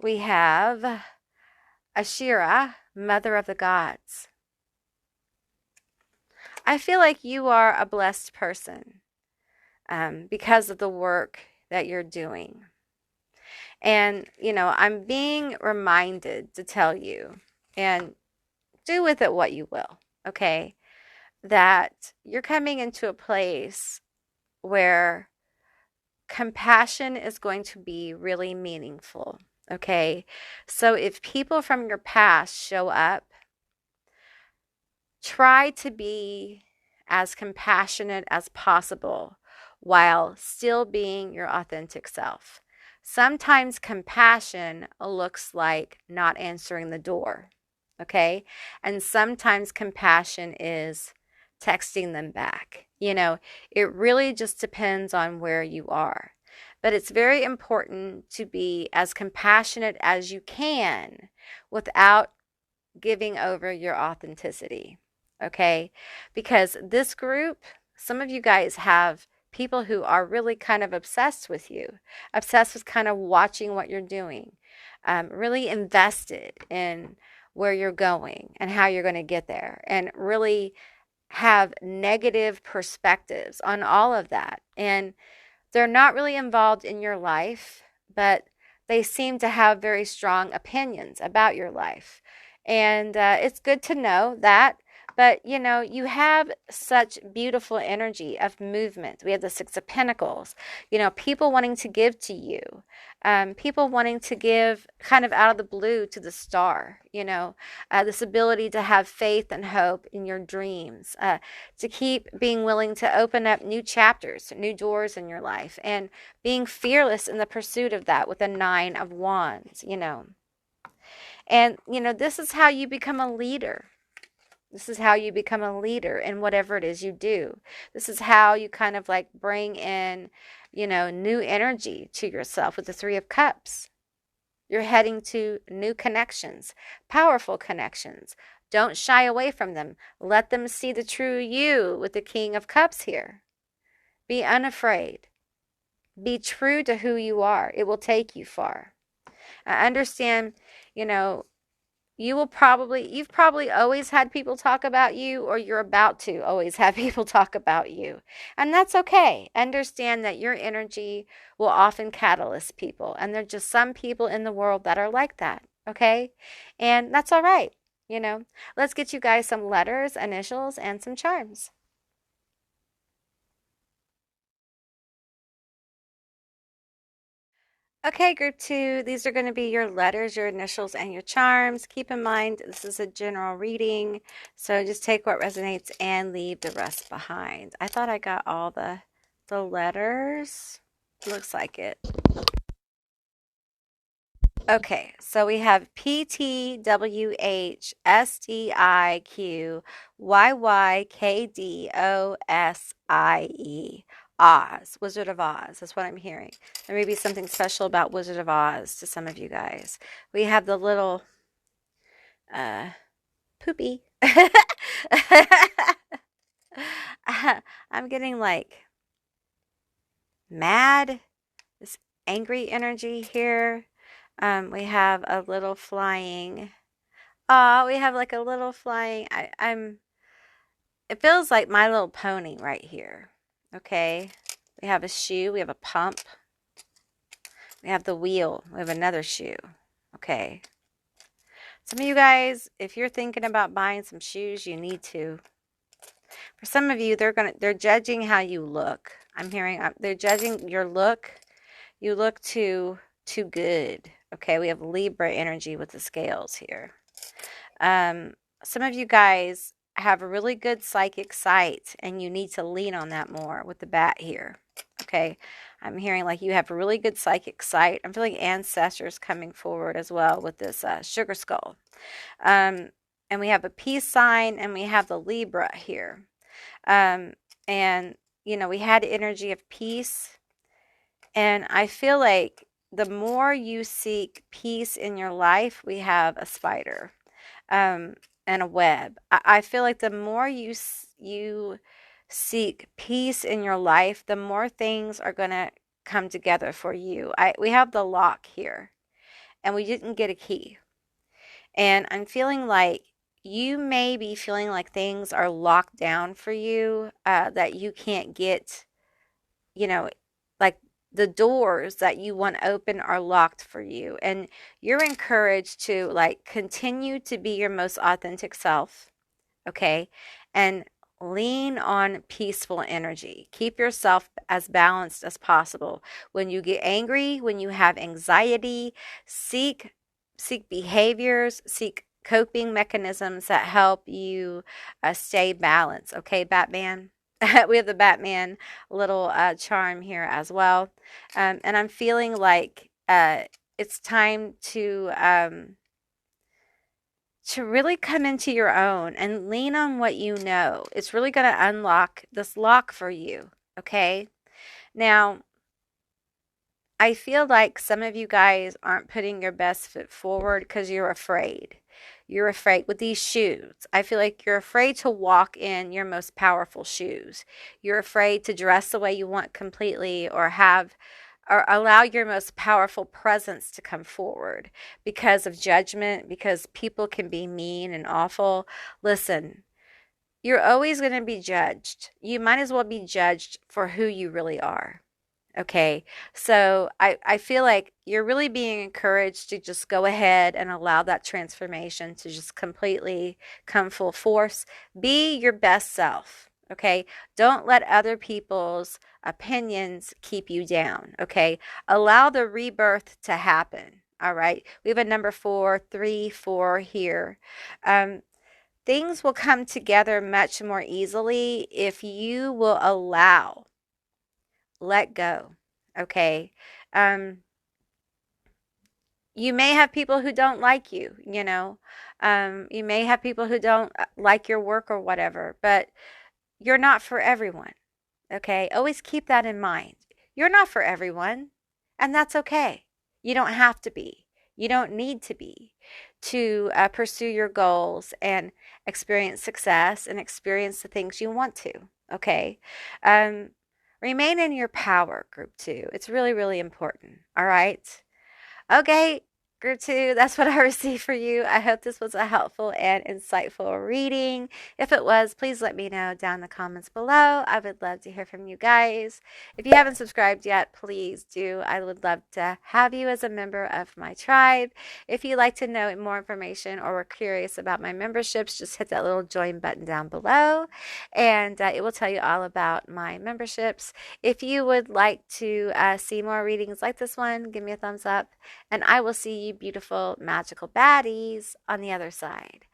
We have Ashira, Mother of the Gods. I feel like you are a blessed person because of the work that you're doing. And, I'm being reminded to tell you, and do with it what you will, okay, that you're coming into a place where compassion is going to be really meaningful, okay? So if people from your past show up, try to be as compassionate as possible while still being your authentic self. Sometimes compassion looks like not answering the door, okay? And sometimes compassion is texting them back. It really just depends on where you are. But it's very important to be as compassionate as you can without giving over your authenticity, okay? Because this group, some of you guys have people who are really kind of obsessed with you, obsessed with kind of watching what you're doing, really invested in where you're going and how you're going to get there, and really have negative perspectives on all of that. And they're not really involved in your life, but they seem to have very strong opinions about your life. And it's good to know that. But, you have such beautiful energy of movement. We have the Six of Pentacles, people wanting to give to you, people wanting to give kind of out of the blue to the star, this ability to have faith and hope in your dreams, to keep being willing to open up new chapters, new doors in your life, and being fearless in the pursuit of that with a Nine of Wands, And, this is how you become a leader. This is how you become a leader in whatever it is you do. This is how you kind of like bring in, new energy to yourself with the Three of Cups. You're heading to new connections, powerful connections. Don't shy away from them. Let them see the true you with the King of Cups here. Be unafraid. Be true to who you are. It will take you far. I understand, you've probably always had people talk about you, or you're about to always have people talk about you. And that's okay. Understand that your energy will often catalyst people, and there's just some people in the world that are like that, okay? And that's all right, you know. Let's get you guys some letters, initials, and some charms. Okay, group two, these are going to be your letters, your initials, and your charms. Keep in mind, this is a general reading, so just take what resonates and leave the rest behind. I thought I got all the letters. Looks like it. Okay, so we have PTWHSTIQYYKDOSIE. Oz, Wizard of Oz. That's what I'm hearing. There may be something special about Wizard of Oz to some of you guys. We have the little uh poopy. I'm getting like mad, this angry energy here. We have a little flying. Oh, we have like a little flying. It feels like My Little Pony right here. Okay. We have a shoe. We have a pump. We have the wheel. We have another shoe. Okay. Some of you guys, if you're thinking about buying some shoes, you need to. For some of you, they're judging how you look. I'm hearing they're judging your look. You look too good. Okay, we have Libra energy with the scales here. Some of you guys have a really good psychic sight, and you need to lean on that more with the bat here. Okay, I'm hearing like you have a really good psychic sight. I'm feeling ancestors coming forward as well with this sugar skull. And we have a peace sign, and we have the Libra here. And, you know, we had energy of peace. And I feel like the more you seek peace in your life, we have a spider and a web. I feel like the more you seek peace in your life, the more things are going to come together for you. We have the lock here, and we didn't get a key. And I'm feeling like you may be feeling like things are locked down for you, that you can't get, you know, like the doors that you want open are locked for you. And you're encouraged to like continue to be your most authentic self, okay? And lean on peaceful energy. Keep yourself as balanced as possible. When you get angry, when you have anxiety, seek behaviors, seek coping mechanisms that help you stay balanced. Okay, Batman? We have the Batman little charm here as well. And I'm feeling like it's time to really come into your own and lean on what you know. It's really going to unlock this lock for you. Okay. Now, I feel like some of you guys aren't putting your best foot forward because you're afraid. You're afraid with these shoes. I feel like you're afraid to walk in your most powerful shoes. You're afraid to dress the way you want completely, or allow your most powerful presence to come forward because of judgment, because people can be mean and awful. Listen, you're always going to be judged. You might as well be judged for who you really are. Okay, so I feel like you're really being encouraged to just go ahead and allow that transformation to just completely come full force. Be your best self. Okay, don't let other people's opinions keep you down. Okay, allow the rebirth to happen. All right, we have a number 434 here. Things will come together much more easily if you will let go. Okay. Um, you may have people who don't like you, you know. You may have people who don't like your work or whatever, but you're not for everyone. Okay. Always keep that in mind. You're not for everyone, and that's okay. You don't have to be. You don't need to be to pursue your goals and experience success and experience the things you want to. Okay. Um, Remain in your power, group two. It's really, really important. All right. Okay. Group 2, that's what I received for you. I hope this was a helpful and insightful reading. If it was, please let me know down in the comments below. I would love to hear from you guys. If you haven't subscribed yet, please do. I would love to have you as a member of my tribe. If you'd like to know more information or were curious about my memberships, just hit that little join button down below, and it will tell you all about my memberships. If you would like to see more readings like this one, give me a thumbs up, and I will see you beautiful, magical baddies on the other side.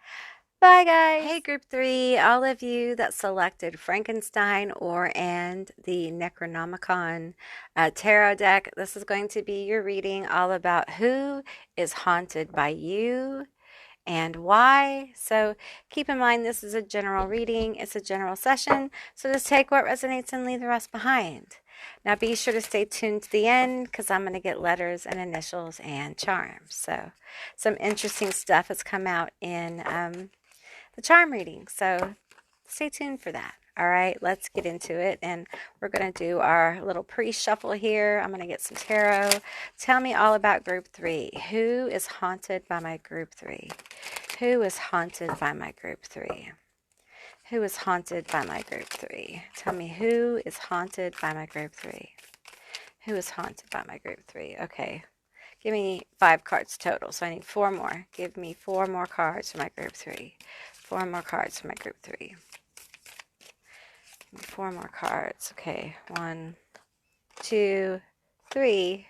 Bye, guys. Hey, Group 3, all of you that selected Frankenstein and the Necronomicon tarot deck, this is going to be your reading all about who is haunted by you and why. So keep in mind, this is a general reading. It's a general session. So just take what resonates and leave the rest behind. Now be sure to stay tuned to the end, because I'm going to get letters and initials and charms. So some interesting stuff has come out in the charm reading. So stay tuned for that. All right, let's get into it. And we're going to do our little pre-shuffle here. I'm going to get some tarot. Tell me all about Group 3. Who is haunted by my Group 3? Who is haunted by my Group 3? Who is haunted by my Group 3? Tell me, who is haunted by my Group 3? Who is haunted by my Group 3? Okay. Give me 5 cards total, so I need 4 more. Give me 4 more cards for my Group 3. 4 more cards for my Group 3. Give me 4 more cards. Okay, 1, 2, 3.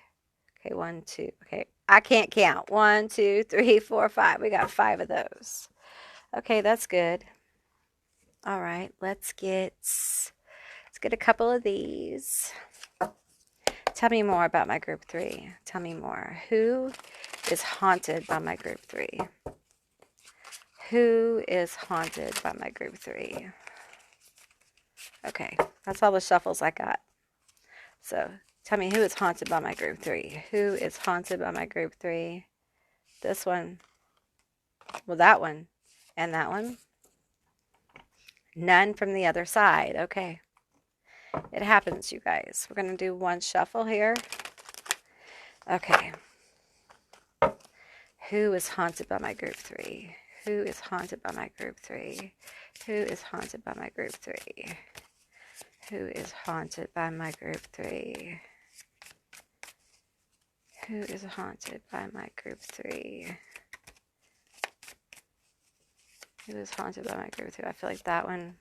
Okay, 1, 2. Okay, I can't count. 1, 2, 3, 4, 5. We got 5 of those. Okay, that's good. All right, let's get a couple of these. Tell me more about my Group 3. Tell me more. Who is haunted by my Group 3? Who is haunted by my Group 3? Okay, that's all the shuffles I got. So tell me, who is haunted by my Group 3? Who is haunted by my Group 3? This one. Well, that one. And that one. None from the other side. Okay. It happens, you guys. We're going to do one shuffle here. Okay. Who is haunted by my Group 3? Who is haunted by my Group 3? Who is haunted by my Group 3? Who is haunted by my Group 3? Who is haunted by my Group 3? Who is haunted by my Group 3? I feel like that one.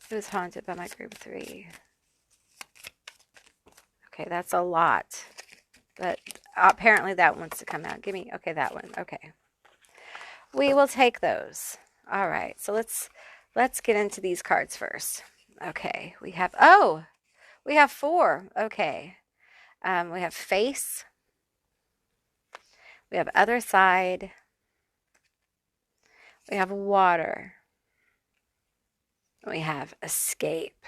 Who is haunted by my Group 3? Okay, that's a lot. But apparently that wants to come out. Give me, okay, that one. Okay. We will take those. All right, so let's get into these cards first. Okay, we have 4. Okay. We have face. We have other side. We have water. We have escape.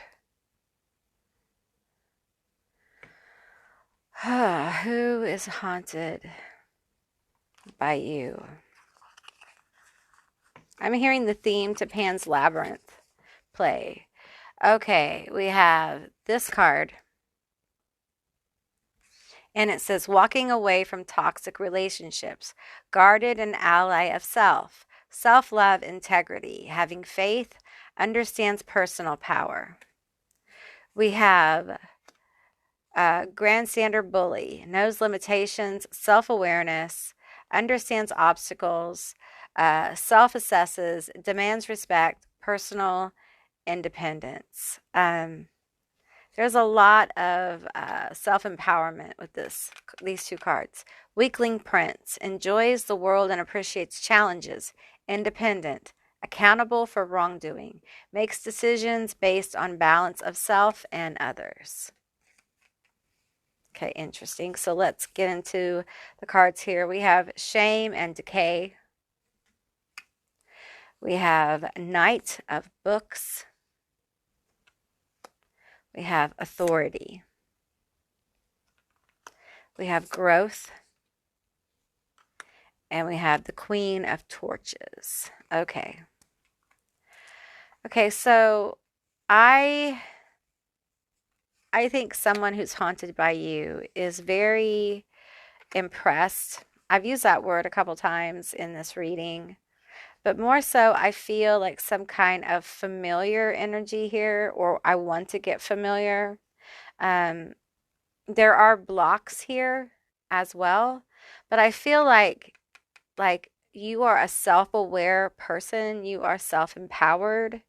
Who is haunted by you? I'm hearing the theme to Pan's Labyrinth play. Okay, we have this card. And it says, walking away from toxic relationships, guarded an ally of self, self-love, integrity, having faith, understands personal power. We have grandstander bully, knows limitations, self-awareness, understands obstacles, self-assesses, demands respect, personal independence. There's a lot of self-empowerment with these 2 cards. Weakling prince, enjoys the world and appreciates challenges, independent, accountable for wrongdoing, makes decisions based on balance of self and others. Okay, interesting. So let's get into the cards here. We have shame and decay. We have Knight of Books. We have authority. We have growth. And we have the Queen of Torches. Okay. Okay, so I think someone who's haunted by you is very impressed I've used that word a couple times in this reading, but more so, I feel like some kind of familiar energy here, or I want to get familiar. Um, there are blocks here as well, but I feel like you are a self-aware person, you are self-empowered,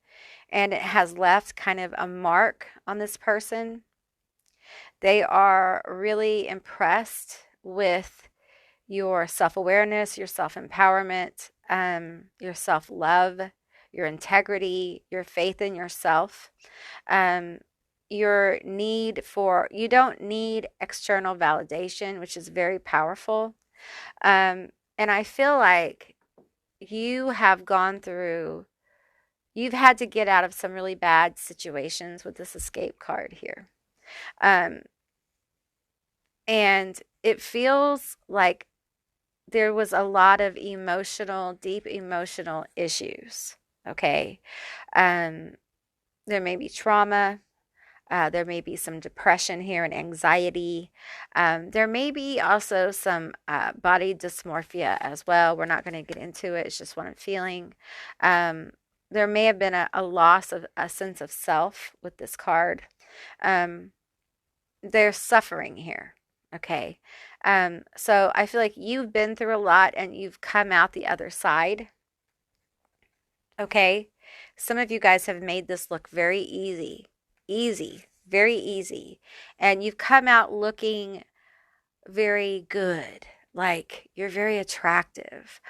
and it has left kind of a mark on this person. They are really impressed with your self-awareness, your self-empowerment, your self-love, your integrity, your faith in yourself, um, your need for, you don't need external validation, which is very powerful. And I feel like you have gone through, you've had to get out of some really bad situations with this escape card here. Um, and it feels like there was a lot of emotional, deep emotional issues. Okay. Um, there may be trauma. There may be some depression here and anxiety. There may be also some body dysmorphia as well. We're not going to get into it. It's just what I'm feeling. There may have been a loss of a sense of self with this card. There's suffering here. Okay. So I feel like you've been through a lot and you've come out the other side. Okay. Some of you guys have made this look very easy, very easy. And you've come out looking very good. Like you're very attractive.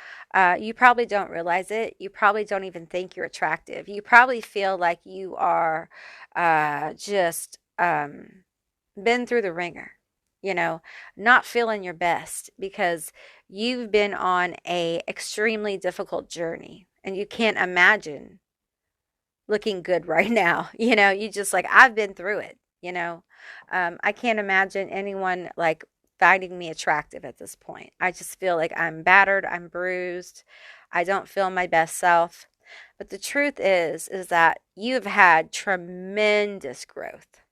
You probably don't realize it. You probably don't even think you're attractive. You probably feel like you are just been through the ringer, you know, not feeling your best because you've been on a extremely difficult journey and you can't imagine looking good right now. You know, you just like, I've been through it, you know. I can't imagine anyone like finding me attractive at this point. I just feel like I'm battered, I'm bruised, I don't feel my best self. But the truth is that you've had tremendous growth.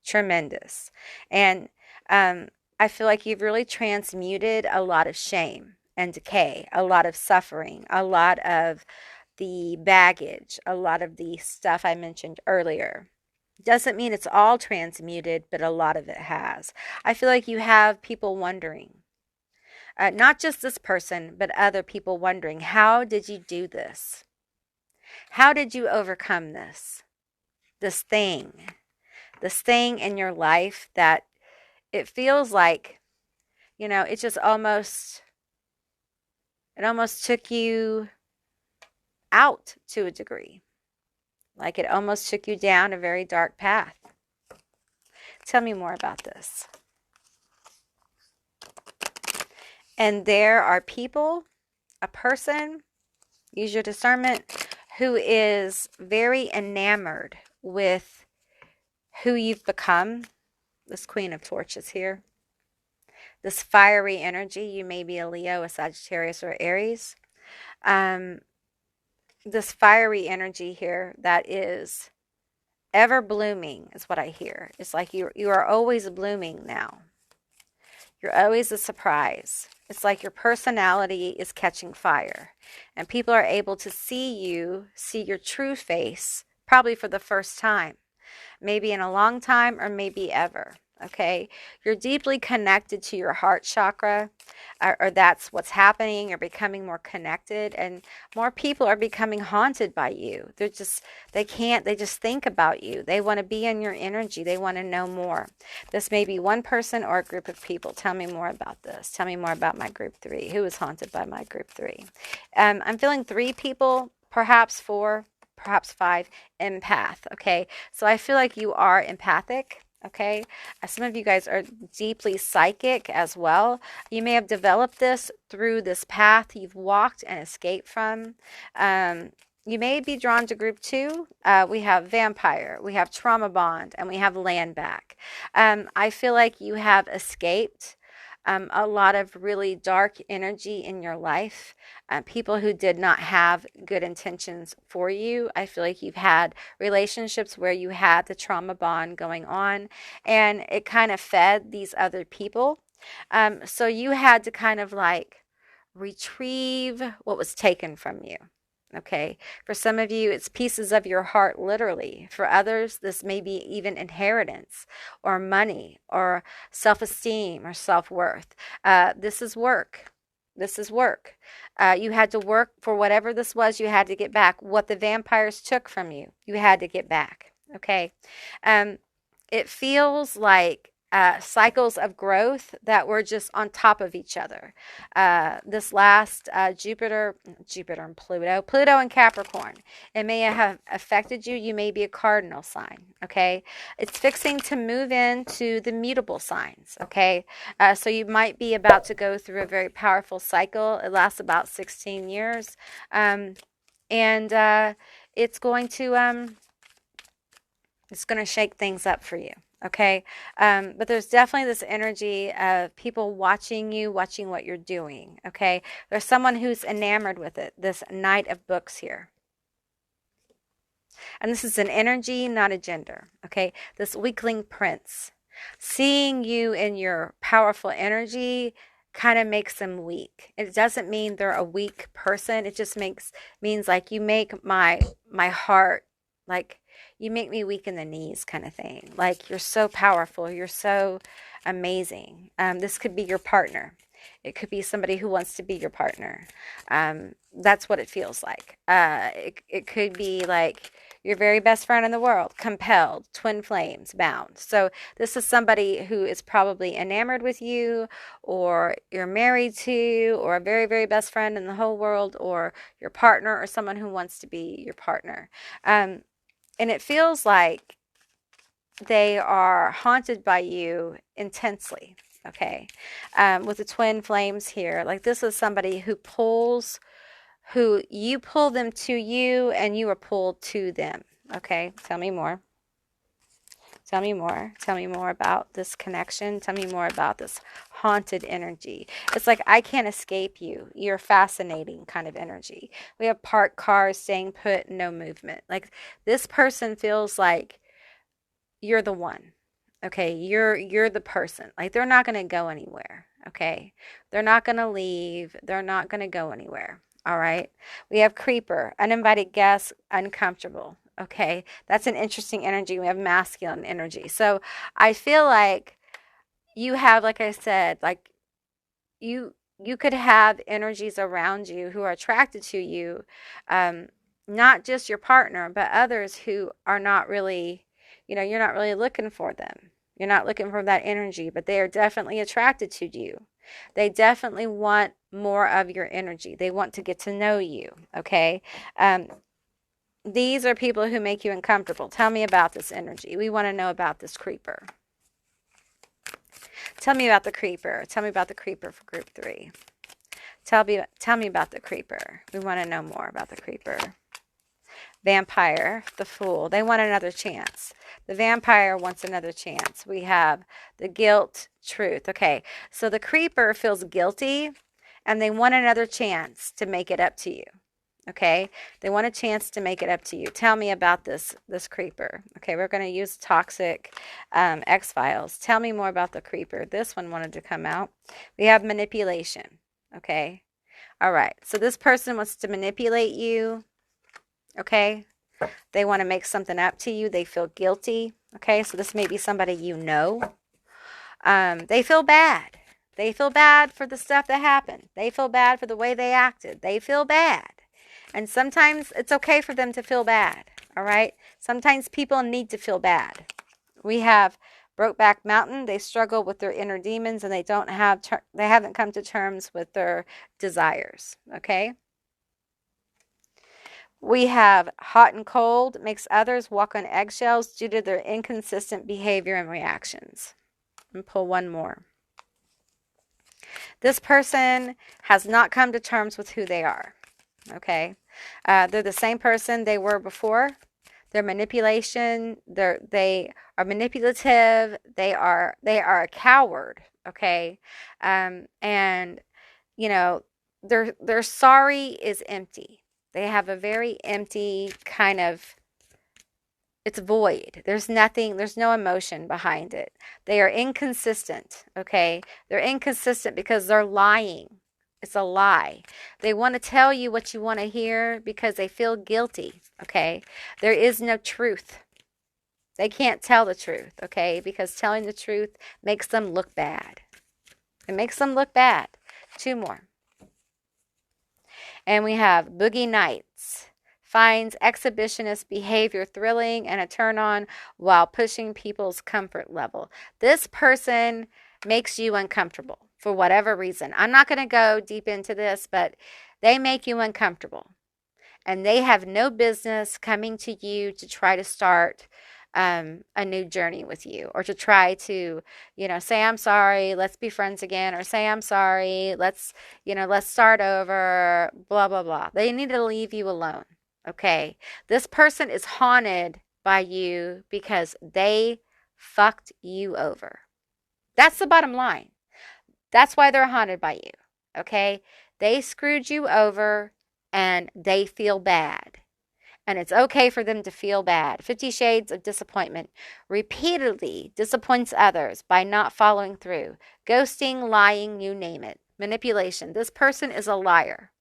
Tremendous. And I feel like you've really transmuted a lot of shame and decay, a lot of suffering, a lot of the baggage, a lot of the stuff I mentioned earlier. Doesn't mean it's all transmuted, but a lot of it has. I feel like you have people wondering, not just this person, but other people wondering, how did you do this? How did you overcome this? This thing in your life that it feels like, you know, it almost took you out to a degree. Like it almost took you down a very dark path. Tell me more about this. And there are people, a person, use your discernment, who is very enamored with who you've become. This Queen of Torches here. This fiery energy. You may be a Leo, a Sagittarius, or Aries. This fiery energy here that is ever blooming is what I hear. It's like you are always blooming now. You're always a surprise. It's like your personality is catching fire. And people are able to see your true face, probably for the first time. Maybe in a long time or maybe ever. Okay, you're deeply connected to your heart chakra, or that's what's happening. You're becoming more connected, and more people are becoming haunted by you. They just think about you. They want to be in your energy. They want to know more. This may be one person or a group of people. Tell me more about this. Tell me more about my group 3. Who is haunted by my group 3? I'm feeling 3 people, perhaps 4, perhaps 5. Empath. Okay, so I feel like you are empathic. Okay, some of you guys are deeply psychic as well. You may have developed this through this path you've walked and escaped from. You may be drawn to group 2. We have vampire, we have trauma bond, and we have land back. I feel like you have escaped a lot of really dark energy in your life, people who did not have good intentions for you. I feel like you've had relationships where you had the trauma bond going on, and it kind of fed these other people. So you had to kind of like retrieve what was taken from you. Okay. For some of you, it's pieces of your heart, literally. For others, this may be even inheritance or money or self esteem or self worth. This is work. This is work. You had to work for whatever this was, you had to get back. What the vampires took from you, you had to get back. Okay. Um, it feels like cycles of growth that were just on top of each other. This last Jupiter and Pluto and Capricorn, it may have affected you. You may be a cardinal sign. Okay, it's fixing to move into the mutable signs. Okay, so you might be about to go through a very powerful cycle. It lasts about 16 years, and it's going to shake things up for you. Okay. But there's definitely this energy of people watching you, watching what you're doing. Okay. There's someone who's enamored with it. This Knight of Books here. And this is an energy, not a gender. Okay. This weakling prince. Seeing you in your powerful energy kind of makes them weak. It doesn't mean they're a weak person. It just means like you make my heart like, you make me weak in the knees kind of thing. Like you're so powerful. You're so amazing. This could be your partner. It could be somebody who wants to be your partner. That's what it feels like. It could be like your very best friend in the world, compelled, twin flames, bound. So this is somebody who is probably enamored with you, or you're married to, or a very, very best friend in the whole world, or your partner, or someone who wants to be your partner. And it feels like they are haunted by you intensely, okay? With the twin flames here, like this is somebody who you pull them to you and you are pulled to them, okay? Tell me more. Tell me more. Tell me more about this connection. Tell me more about this haunted energy. It's like, I can't escape you. You're fascinating kind of energy. We have parked cars, staying put, no movement. Like this person feels like you're the one. Okay, you're the person. Like they're not going to go anywhere. Okay, they're not going to leave. They're not going to go anywhere. All right. We have creeper, uninvited guest, uncomfortable. Okay, that's an interesting energy. We have masculine energy. So I feel like you have, like I said, like you could have energies around you who are attracted to you, not just your partner, but others who are not really, you're not really looking for them. You're not looking for that energy, but they are definitely attracted to you. They definitely want more of your energy. They want to get to know you. Okay. These are people who make you uncomfortable. Tell me about this energy. We want to know about this creeper. Tell me about the creeper. Tell me about the creeper for group 3. Tell me about the creeper. We want to know more about the creeper. Vampire, the fool. They want another chance. The vampire wants another chance. We have the guilt, truth. Okay, so the creeper feels guilty and they want another chance to make it up to you. Okay, they want a chance to make it up to you. Tell me about this creeper. Okay, we're going to use toxic X-Files. Tell me more about the creeper. This one wanted to come out. We have manipulation. Okay, all right. So this person wants to manipulate you. Okay, they want to make something up to you. They feel guilty. Okay, so this may be somebody you know. They feel bad. They feel bad for the stuff that happened. They feel bad for the way they acted. They feel bad. And sometimes it's okay for them to feel bad, all right? Sometimes people need to feel bad. We have Brokeback Mountain. They struggle with their inner demons and they haven't come to terms with their desires, okay? We have hot and cold, makes others walk on eggshells due to their inconsistent behavior and reactions. And pull one more. This person has not come to terms with who they are. Okay, they're the same person they were before. They are manipulative. They are a coward. Okay, and their sorry is empty. They have a very empty kind of It's void. There's nothing, there's no emotion behind it. They are inconsistent, okay? They're inconsistent because they're lying. It's a lie. They want to tell you what you want to hear because they feel guilty, okay? There is no truth. They can't tell the truth, okay? Because telling the truth makes them look bad. It makes them look bad. Two more. And we have Boogie Nights. Finds exhibitionist behavior thrilling and a turn on while pushing people's comfort level. This person makes you uncomfortable for whatever reason. I'm not going to go deep into this, but they make you uncomfortable. And they have no business coming to you to try to start a new journey with you, or to try to, say, I'm sorry, let's be friends again, or say, I'm sorry, let's start over, blah, blah, blah. They need to leave you alone. Okay. This person is haunted by you because they fucked you over. That's the bottom line. That's why they're haunted by you. Okay. They screwed you over and they feel bad. And it's okay for them to feel bad. 50 Shades of Disappointment. Repeatedly disappoints others by not following through. Ghosting, lying, you name it. Manipulation. This person is a liar.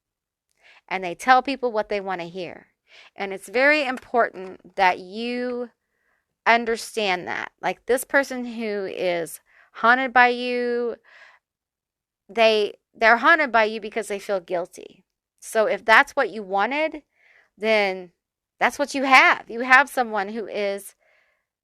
And they tell people what they want to hear. And it's very important that you understand that. Like, this person who is haunted by you, they're haunted by you because they feel guilty. So if that's what you wanted, then that's what you have. You have someone who is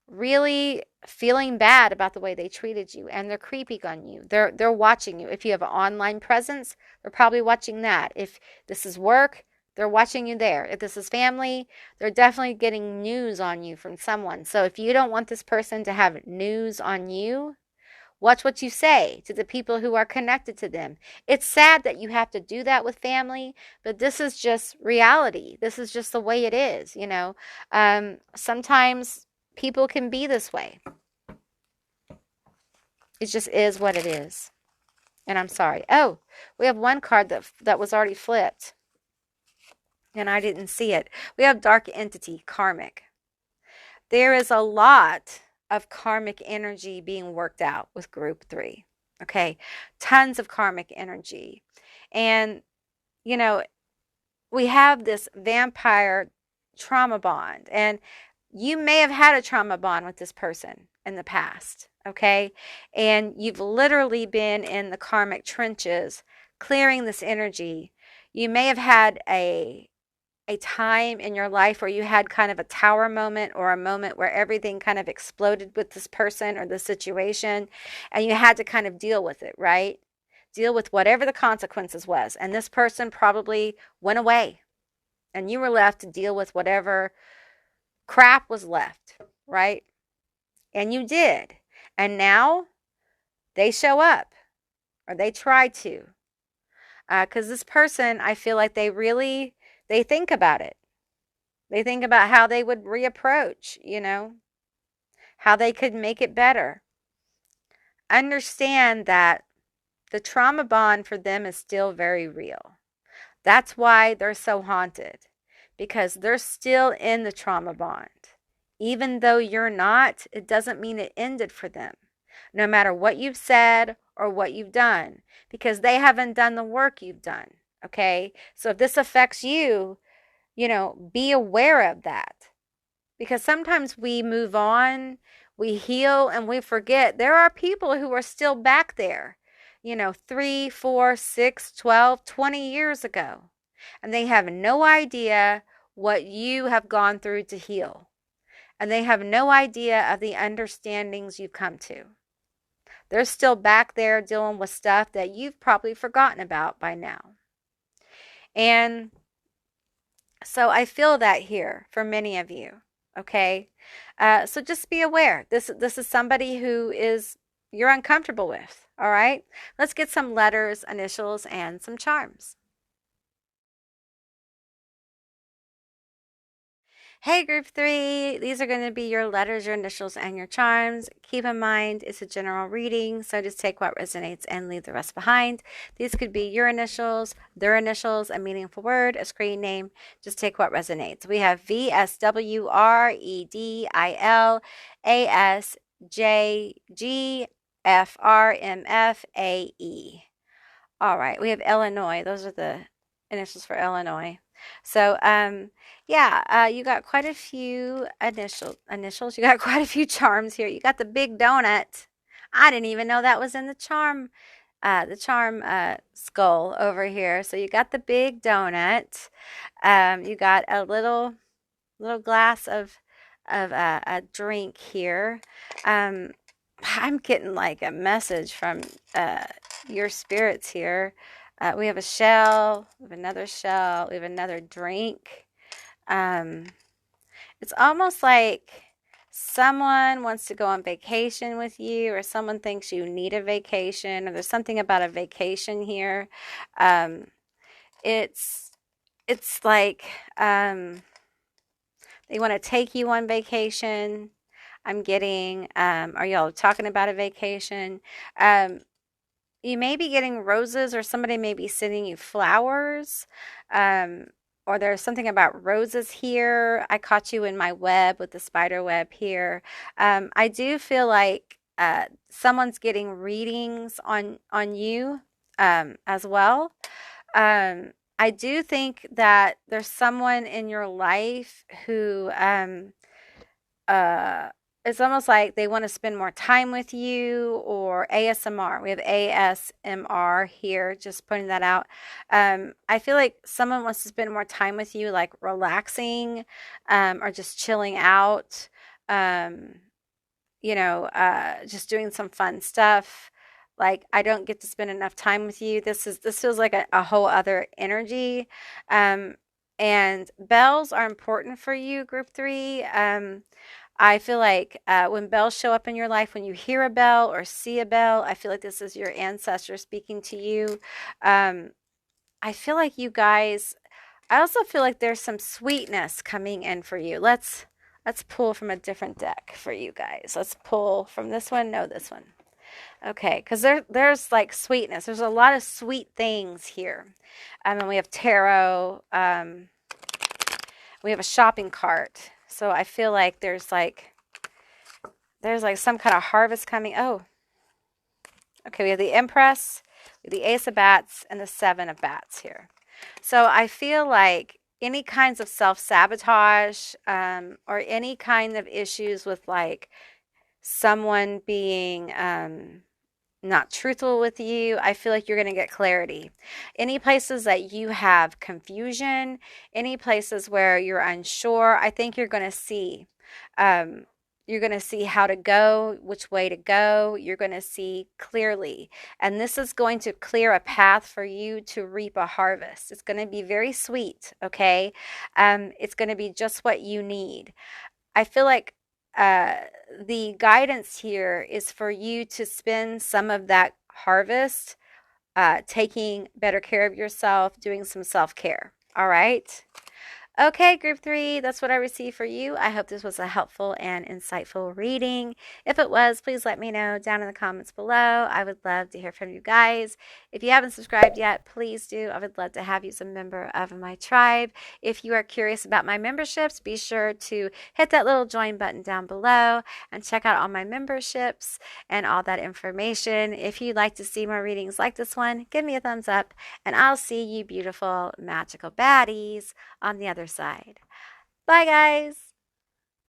really feeling bad about the way they treated you, and they're creeping on you. They're watching you. If you have an online presence, they're probably watching that. If this is work, they're watching you there. If this is family, they're definitely getting news on you from someone. So if you don't want this person to have news on you, watch what you say to the people who are connected to them. It's sad that you have to do that with family, but this is just reality. This is just the way it is, Sometimes people can be this way. It just is what it is. And I'm sorry. Oh, we have one card that was already flipped, and I didn't see it. We have Dark Entity, Karmic. There is a lot of karmic energy being worked out with group 3. Okay. Tons of karmic energy. And, we have this vampire trauma bond. And you may have had a trauma bond with this person in the past. Okay. And you've literally been in the karmic trenches clearing this energy. You may have had a time in your life where you had kind of a tower moment, or a moment where everything kind of exploded with this person or the situation, and you had to kind of deal with it, right? Deal with whatever the consequences was. And this person probably went away, and you were left to deal with whatever crap was left, right? And you did. And now they show up, or they try to. Because this person, I feel like they think about it. They think about how they would reapproach, how they could make it better. Understand that the trauma bond for them is still very real. That's why they're so haunted, because they're still in the trauma bond. Even though you're not, it doesn't mean it ended for them, no matter what you've said or what you've done, because they haven't done the work you've done. Okay? So if this affects you, be aware of that, because sometimes we move on, we heal, and we forget there are people who are still back there, 3, 4, 6, 12, 20 years ago, and they have no idea what you have gone through to heal, and they have no idea of the understandings you've come to. They're still back there dealing with stuff that you've probably forgotten about by now. And so I feel that here for many of you, okay? So just be aware. This is somebody who you're uncomfortable with, all right? Let's get some letters, initials, and some charms. Hey, group three, these are going to be your letters, your initials, and your charms. Keep in mind, it's a general reading, so just take what resonates and leave the rest behind. These could be your initials, their initials, a meaningful word, a screen name. Just take what resonates. We have VSWREDILASJGFRMFAE. All right, we have Illinois. Those are the initials for Illinois. So, yeah, you got quite a few initials. You got quite a few charms here. You got the big donut. I didn't even know that was in the charm skull over here. So you got the big donut. You got a little glass of a drink here. I'm getting like a message from your spirits here. We have a shell, we have another shell, we have another drink. It's almost like someone wants to go on vacation with you, or someone thinks you need a vacation, or there's something about a vacation here. It's like they want to take you on vacation. I'm getting, are y'all talking about a vacation? You may be getting roses, or somebody may be sending you flowers. Or there's something about roses here. I caught you in my web with the spider web here. I do feel like someone's getting readings on you as well. I do think that there's someone in your life who uh, it's almost like they want to spend more time with you, or ASMR. We have ASMR here, just putting that out. I feel like someone wants to spend more time with you, like relaxing, or just chilling out, just doing some fun stuff. Like, I don't get to spend enough time with you. This feels like a whole other energy. And bells are important for you, group three. I feel like when bells show up in your life, when you hear a bell or see a bell, I feel like this is your ancestor speaking to you. I feel like you guys, I also feel like there's some sweetness coming in for you. Let's pull from a different deck for you guys. Let's pull from this one. No, this one. Okay, because there's like sweetness. There's a lot of sweet things here. And we have tarot. We have a shopping cart. So I feel like there's like some kind of harvest coming. Oh, okay. We have the Empress, the Ace of Bats, and the Seven of Bats here. So I feel like any kinds of self-sabotage, or any kind of issues with like someone being not truthful with you, I feel like you're going to get clarity. Any places that you have confusion, any places where you're unsure, I think you're going to see. You're going to see how to go, which way to go. You're going to see clearly. And this is going to clear a path for you to reap a harvest. It's going to be very sweet, okay? It's going to be just what you need. I feel like the guidance here is for you to spend some of that harvest taking better care of yourself, doing some self-care. All right. Okay, group three, that's what I received for you. I hope this was a helpful and insightful reading. If it was, please let me know down in the comments below. I would love to hear from you guys. If you haven't subscribed yet, please do. I would love to have you as a member of my tribe. If you are curious about my memberships, be sure to hit that little join button down below and check out all my memberships and all that information. If you'd like to see more readings like this one, give me a thumbs up, and I'll see you beautiful, magical baddies on the other side. Bye, guys.